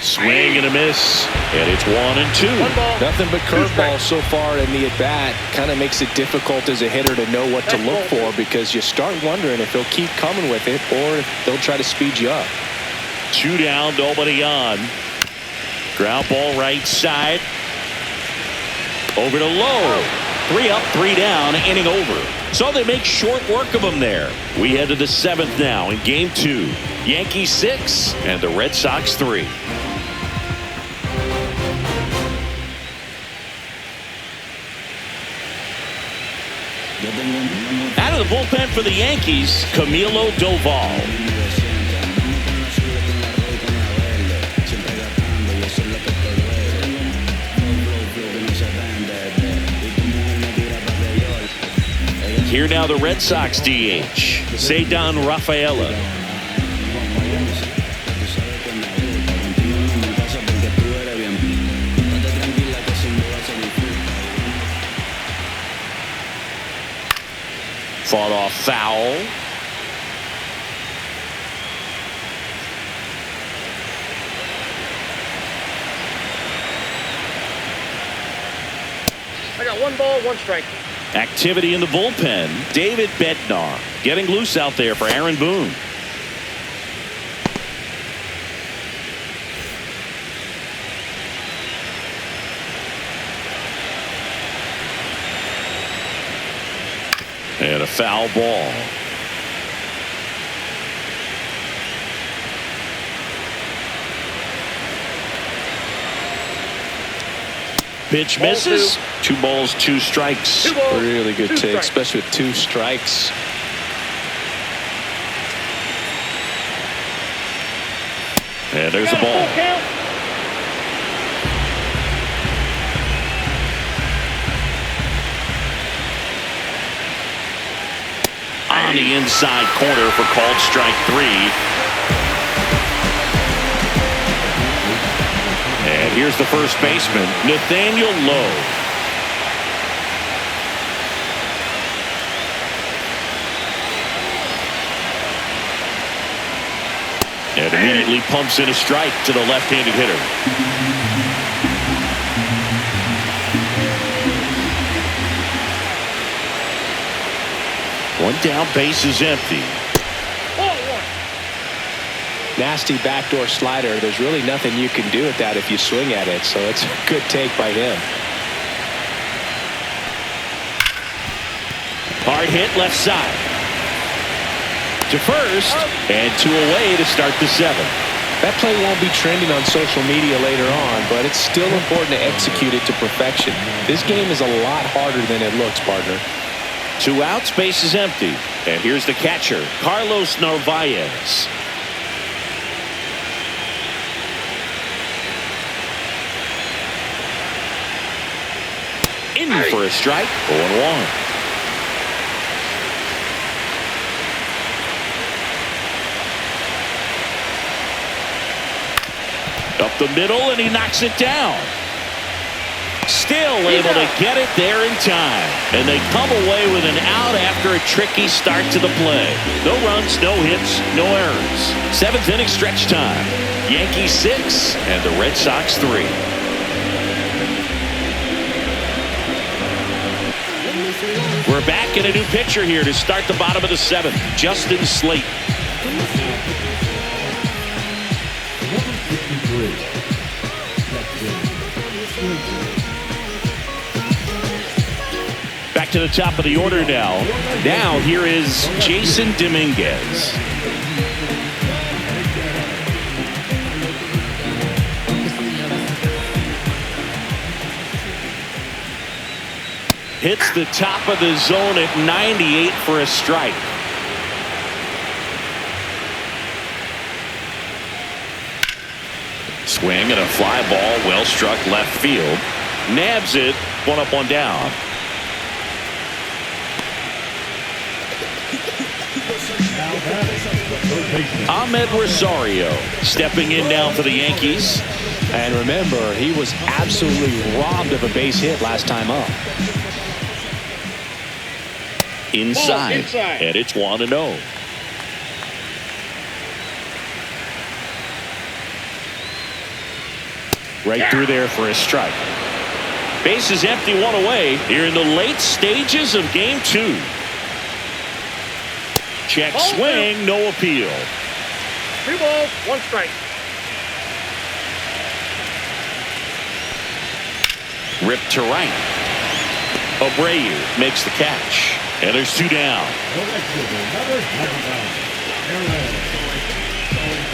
Swing and a miss. And it's 1-2. Nothing but curveball so far in the at-bat. Kind of makes it difficult as a hitter to know what to look for, because you start wondering if they'll keep coming with it or if they'll try to speed you up. 2 down, nobody on. Ground ball right side. Over to Lowe. 3 up, 3 down, inning over. So they make short work of them there. We head to the 7th now in game 2. Yankees 6 and the Red Sox 3. Out of the bullpen for the Yankees, Camilo Doval. Here now the Red Sox DH, Ceddanne Rafaela. Fought off foul. I got 1 ball, 1 strike. Activity in the bullpen. David Bednar getting loose out there for Aaron Boone. And a foul ball. Pitch misses. 2 balls, 2 strikes. Really good take, especially with 2 strikes. And there's the ball. On the inside corner for called strike 3. And here's the first baseman, Nathaniel Lowe. And immediately pumps in a strike to the left-handed hitter. One down, base is empty. Nasty backdoor slider. There's really nothing you can do with that if you swing at it, so it's a good take by him. Hard hit left side. To first, and 2 away to start the 7th. That play won't be trending on social media later on, but it's still important to execute it to perfection. This game is a lot harder than it looks, partner. 2 outs, base is empty. And here's the catcher, Carlos Narvaez. In for a strike, 0-1. Up the middle, and he knocks it down. Still able to get it there in time. And they come away with an out after a tricky start to the play. No runs, no hits, no errors. 7th inning stretch time. Yankees 6 and the Red Sox 3. We're back in a new pitcher here to start the bottom of the 7th. Justin Slate. Back to the top of the order now. Now here is Jason Dominguez. Hits the top of the zone at 98 for a strike. Swing and a fly ball, well struck left field. Nabs it, 1 up, 1 down. Now batting, the third baseman. Ahmed Rosario stepping in now for the Yankees. And remember, he was absolutely robbed of a base hit last time up. Inside. Inside. And it's 1-0. Right through there for a strike. Base is empty, one away here in the late stages of game 2. Check swing, no appeal. 3 balls, 1 strike. Ripped to right. Abreu makes the catch. And there's 2 down. The right fielder, number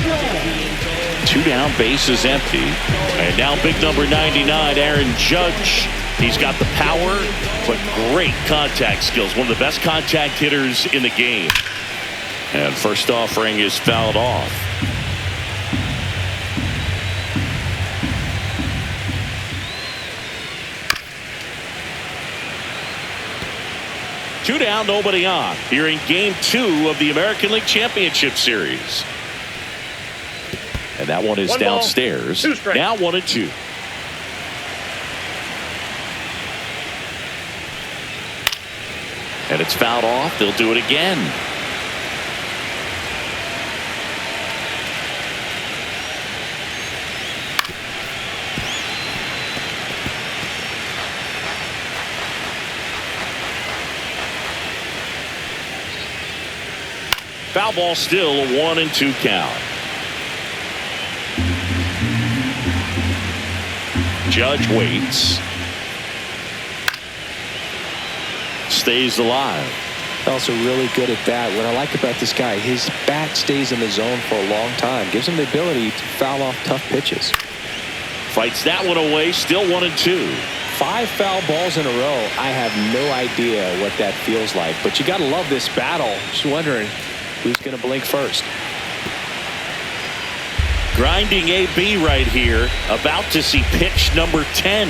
99, 2 down, base is empty. And now big number 99, Aaron Judge. He's got the power, but great contact skills. One of the best contact hitters in the game. And first offering is fouled off. Two down, nobody on. Here in game 2 of the American League Championship Series. And that one is 1 ball, downstairs. 2 strikes. Now 1-2. And it's fouled off. They'll do it again. Foul ball still, a 1-2 count. Judge waits. Stays alive. Also really good at that. What I like about this guy, his bat stays in the zone for a long time. Gives him the ability to foul off tough pitches. Fights that one away, still 1-2. 5 foul balls in a row. I have no idea what that feels like. But you got to love this battle. Just wondering who's going to blink first. Grinding AB right here. About to see pitch number 10.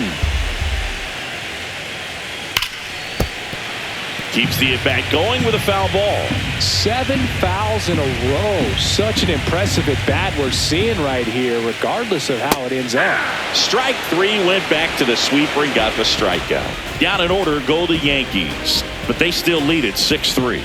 Keeps the at-bat going with a foul ball. 7 fouls in a row. Such an impressive at-bat we're seeing right here, regardless of how it ends up. Strike 3, went back to the sweeper and got the strikeout. Down in order go the Yankees, but they still lead it 6-3.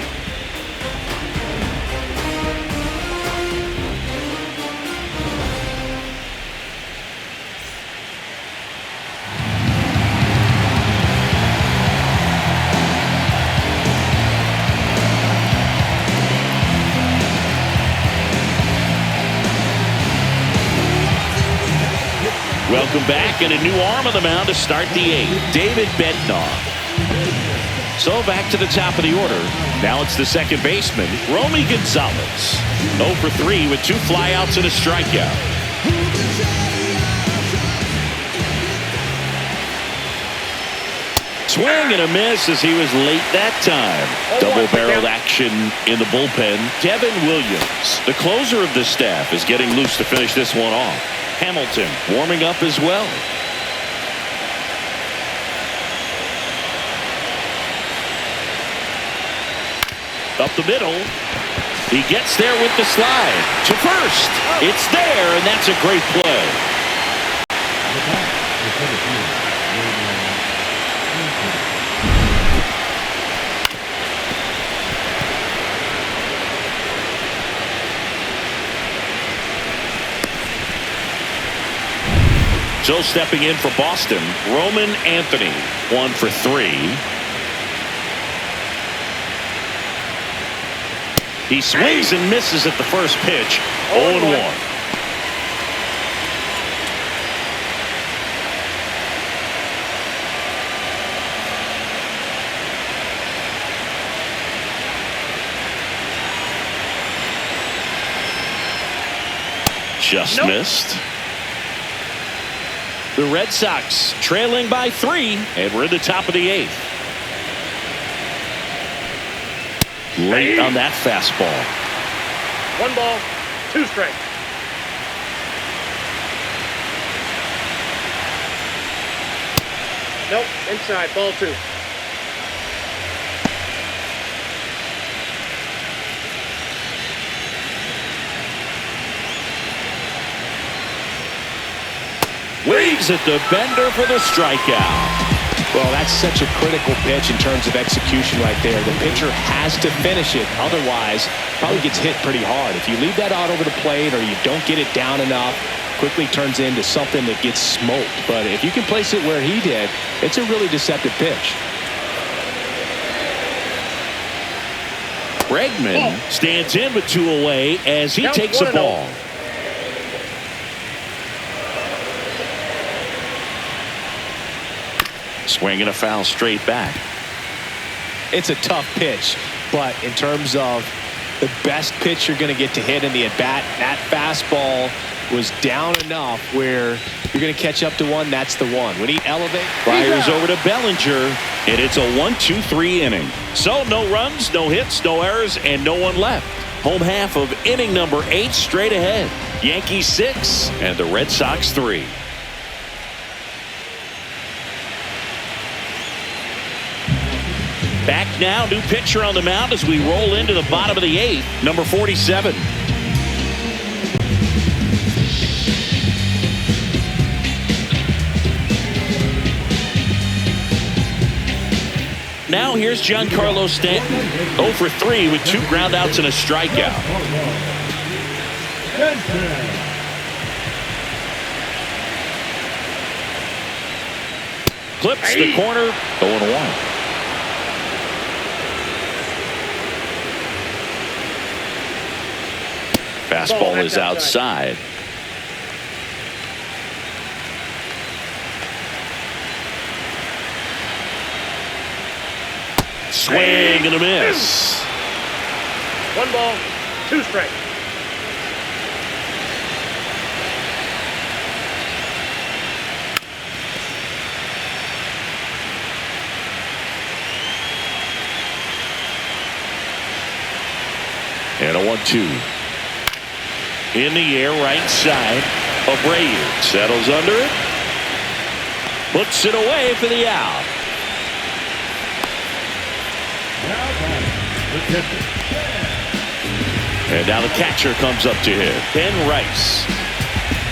Welcome back, and a new arm on the mound to start the 8th, David Bednar. So back to the top of the order. Now it's the second baseman, Romy Gonzalez. 0 for 3 with 2 flyouts and a strikeout. Swing and a miss as he was late that time. Double-barreled action in the bullpen. Devin Williams, the closer of the staff, is getting loose to finish this one off. Hamilton warming up as well. Up the middle. He gets there with the slide. To first. It's there, and that's a great play. So stepping in for Boston, Roman Anthony, 1 for 3. He swings and misses at the first pitch. 0-1. Just missed. The Red Sox trailing by 3, and we're in the top of the 8th. Late on that fastball. 1 ball, 2 strikes. Nope, inside, ball 2. Waves at the bender for the strikeout. Well, that's such a critical pitch in terms of execution right there. The pitcher has to finish it. Otherwise, probably gets hit pretty hard. If you leave that out over the plate or you don't get it down enough, quickly turns into something that gets smoked. But if you can place it where he did, it's a really deceptive pitch. Bregman stands in with 2 away as he takes a ball. Swinging a foul straight back. It's a tough pitch, but in terms of the best pitch you're going to get to hit in the at-bat, that fastball was down enough where you're going to catch up to one. That's the one. When he elevates. Fires over to Bellinger, and it's a 1-2-3 inning. So no runs, no hits, no errors, and no one left. Home half of inning number 8 straight ahead. Yankees 6 and the Red Sox 3. Back now, new pitcher on the mound as we roll into the bottom of the 8th, number 47. Now here's Giancarlo Stanton, 0 for 3 with 2 groundouts and a strikeout. Clips the corner, 0-1. Fastball is outside. Swing and a miss. 1 ball, 2 strikes. And a 1-2. In the air, right side. Abreu settles under it. Puts it away for the out. And now the catcher comes up to hit. Ben Rice.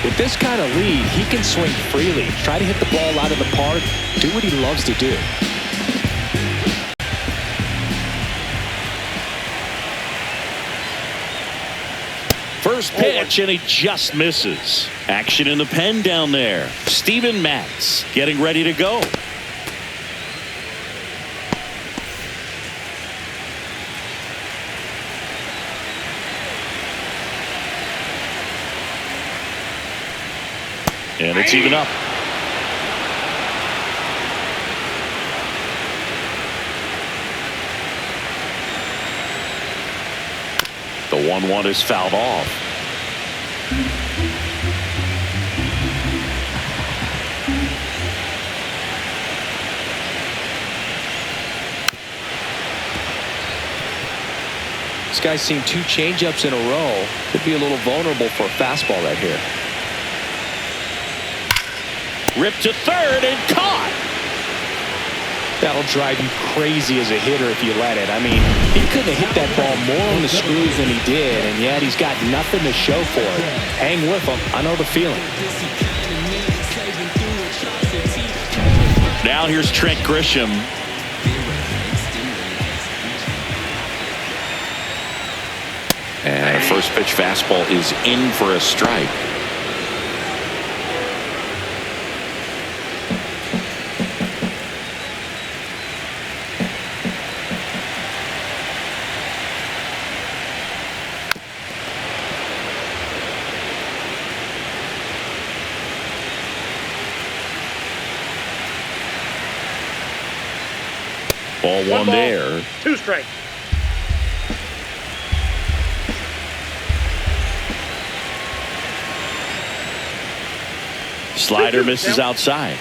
With this kind of lead, he can swing freely. Try to hit the ball out of the park. Do what he loves to do. First pitch, and he just misses. Action in the pen down there. Steven Matz getting ready to go. And it's even up. The 1-1 is fouled off. This guy's seen 2 changeups in a row. Could be a little vulnerable for a fastball right here. Ripped to third and caught. That'll drive you crazy as a hitter if you let it. I mean, he couldn't have hit that ball more on the screws than he did, and yet he's got nothing to show for it. Hang with him. I know the feeling. Now here's Trent Grisham. And first pitch fastball is in for a strike. Ball 1 there. 2 strikes. Slider misses outside.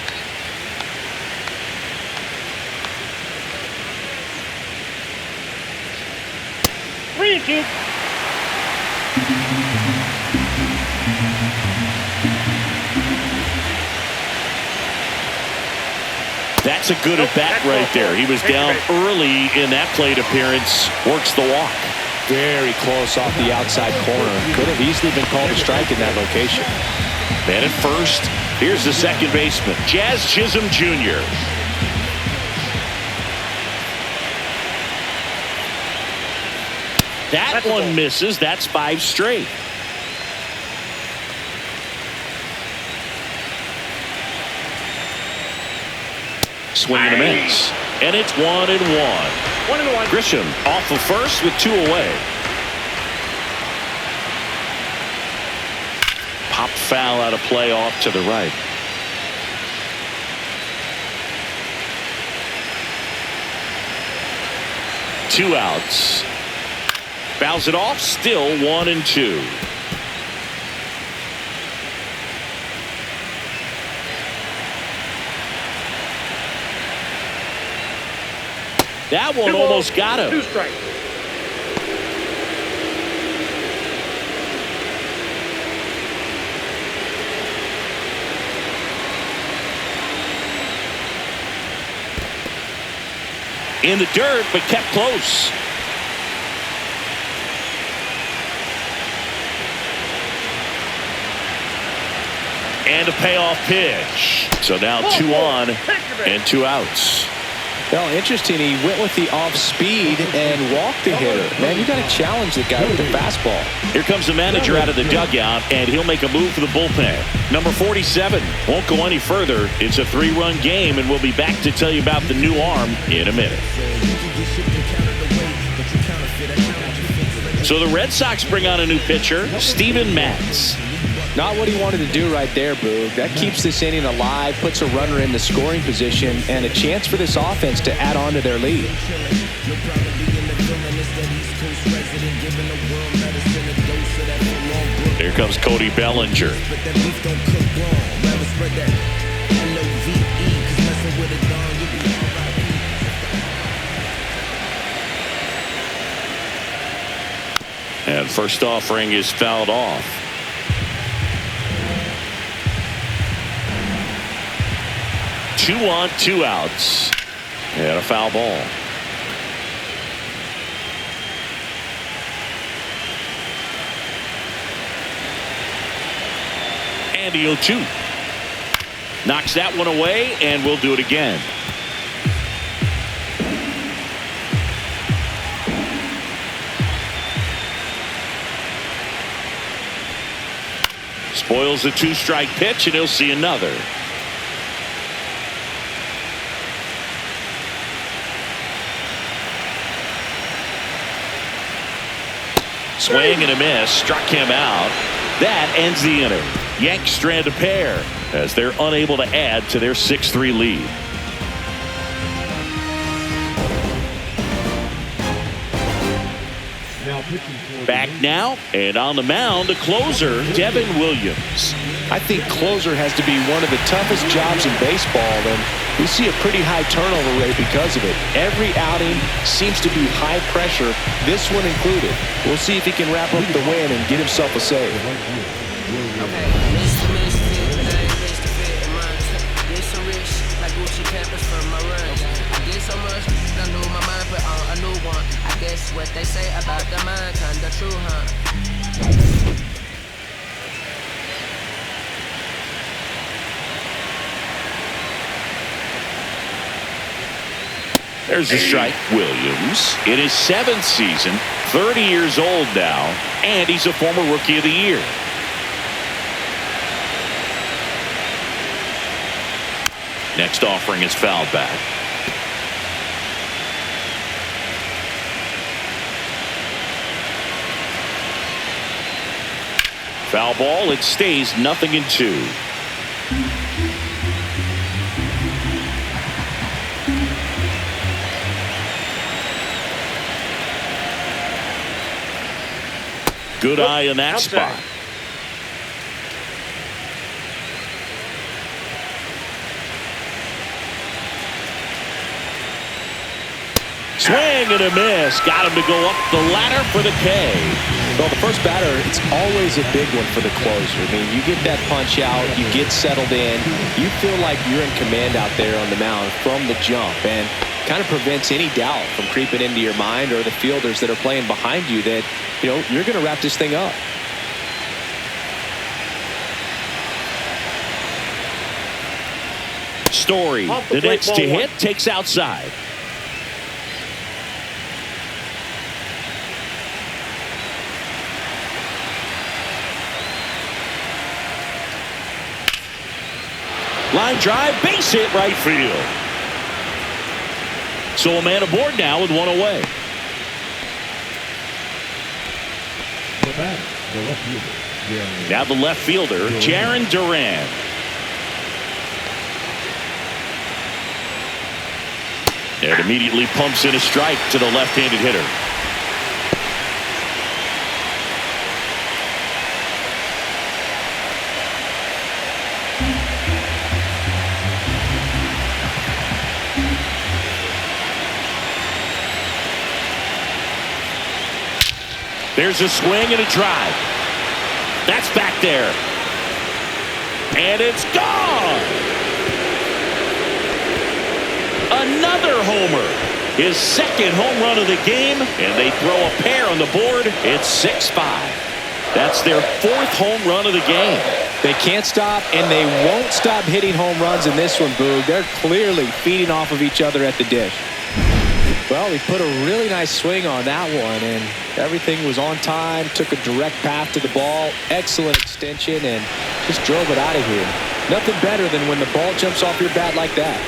That's a good at bat right there. He was down early in that plate appearance. Works the walk. Very close off the outside corner. Could have easily been called a strike in that location. Man at first, Here's the second baseman, Jazz Chisholm Jr. That one misses. That's 5 straight. Swing and a miss. And it's 1-1. 1-1. Grisham off the first with 2 away. Pop foul out of play off to the right. Two outs. Fouls it off. Still 1-2. That one almost got him. 2 strikes. In the dirt, but kept close. And a payoff pitch. So now 2 on and 2 outs. Well, interesting. He went with the off speed and walked the hitter. Man, you got to challenge the guy with the fastball. Here comes the manager out of the dugout, and he'll make a move for the bullpen. Number 47 won't go any further. It's a 3-run game, and we'll be back to tell you about the new arm in a minute. So the Red Sox bring on a new pitcher, Steven Matz. Not what he wanted to do right there, Boog. That keeps this inning alive, puts a runner in the scoring position, and a chance for this offense to add on to their lead. Here comes Cody Bellinger. And first offering is fouled off. 2 on, 2 outs. And a foul ball. And the 0-2. Knocks that one away, and we'll do it again. Spoils the 2-strike pitch, and he'll see another. Swing and a miss, struck him out. That ends the inning. Yanks strand a pair as they're unable to add to their 6-3 lead. Back now, and on the mound, a closer, Devin Williams. I think closer has to be one of the toughest jobs in baseball, and we see a pretty high turnover rate because of it. Every outing seems to be high pressure, this one included. We'll see if he can wrap up the win and get himself a save. What they say about the mind, kinda true, huh? There's a strike. Williams in his 7th season, 30 years old now, and he's a former Rookie of the Year. Next offering is fouled back. Foul ball. It stays 0-2. Good eye in that spot. Swing and a miss. Got him to go up the ladder for the K. Well, the first batter, it's always a big one for the closer. I mean, you get that punch out, you get settled in, you feel like you're in command out there on the mound from the jump, and kind of prevents any doubt from creeping into your mind or the fielders that are playing behind you that, you know, you're going to wrap this thing up. Story, Off the the plate, next ball to one. hit, takes outside. Line drive, base hit, right field. So a man aboard now with one away. The batter, the left fielder. Now the left fielder, Jaron Duran. And immediately pumps in a strike to the left-handed hitter. There's a swing and a drive. That's back there. And it's gone. Another homer. His second home run of the game. And they throw a pair on the board. It's 6-5. That's their fourth home run of the game. They can't stop, and they won't stop hitting home runs in this one, Boog. They're clearly feeding off of each other at the dish. Well, he put a really nice swing on that one, and everything was on time. Took a direct path to the ball. Excellent extension, and just drove it out of here. Nothing better than when the ball jumps off your bat like that.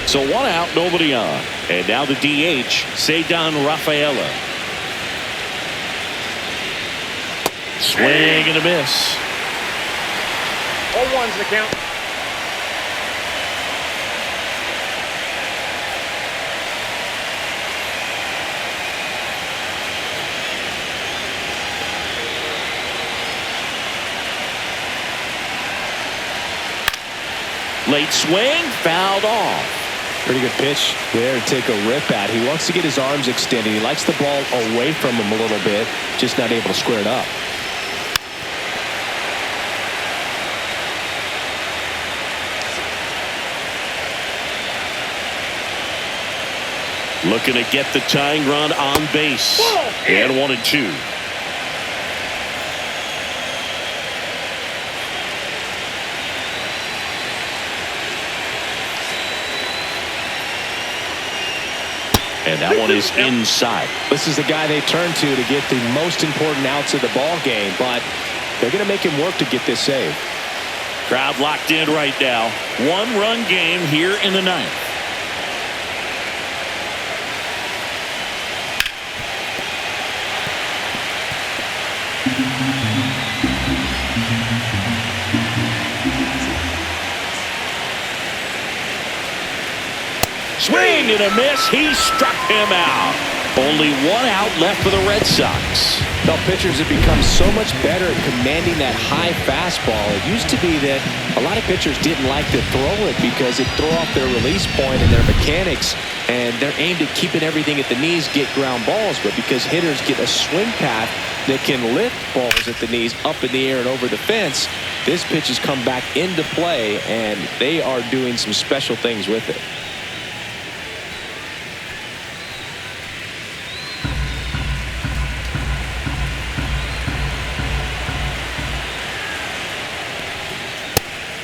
So one out, nobody on. And now the DH, Ceddanne Rafaela. Swing and a miss. 0-1's the count. Late swing, fouled off. Pretty good pitch there to take a rip at. He wants to get his arms extended. He likes the ball away from him a little bit, just not able to square it up. Looking to get the tying run on base. And 1-2. And that one is inside. This is the guy they turn to get the most important outs of the ball game, but they're going to make him work to get this save. Crowd locked in right now. One-run game here in the ninth. Swing and a miss. He struck him out. Only one out left for the Red Sox. Well, pitchers have become so much better at commanding that high fastball. It used to be that a lot of pitchers didn't like to throw it because it threw off their release point and their mechanics, and they're aimed at keeping everything at the knees, get ground balls. But because hitters get a swing path that can lift balls at the knees up in the air and over the fence, this pitch has come back into play, and they are doing some special things with it.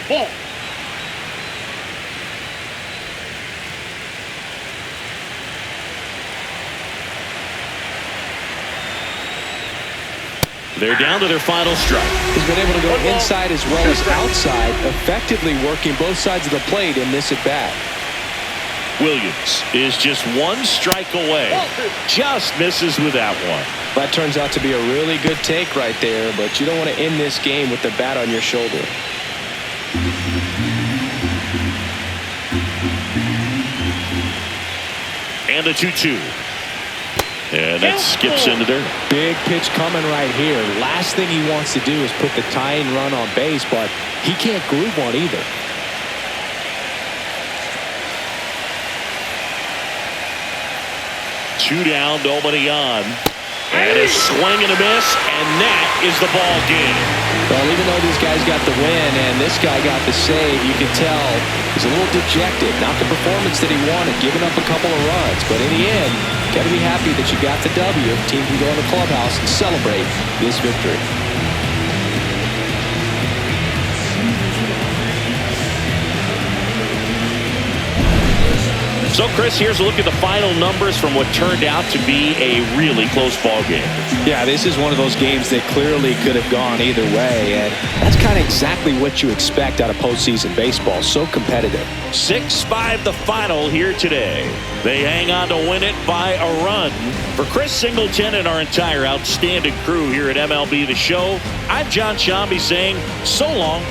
Ball. They're down to their final strike. He's been able to go inside as well as outside, effectively working both sides of the plate in this at-bat. Williams is just one strike away. Just misses with that one. That turns out to be a really good take right there, but you don't want to end this game with the bat on your shoulder. And a 2-2. And that skips into dirt. Big pitch coming right here. Last thing he wants to do is put the tying run on base, but he can't groove one either. Two down, nobody on. And a swing and a miss, and that is the ball game. Well, even though these guys got the win and this guy got the save, you can tell he's a little dejected. Not the performance that he wanted, giving up a couple of runs. But in the end, got to be happy that you got the W. The team can go in the clubhouse and celebrate this victory. So, Chris, here's a look at the final numbers from what turned out to be a really close ball game. Yeah, this is one of those games that clearly could have gone either way, and that's kind of exactly what you expect out of postseason baseball. So competitive. 6-5 the final here today. They hang on to win it by a run. For Chris Singleton and our entire outstanding crew here at MLB The Show, I'm John Shambi saying so long.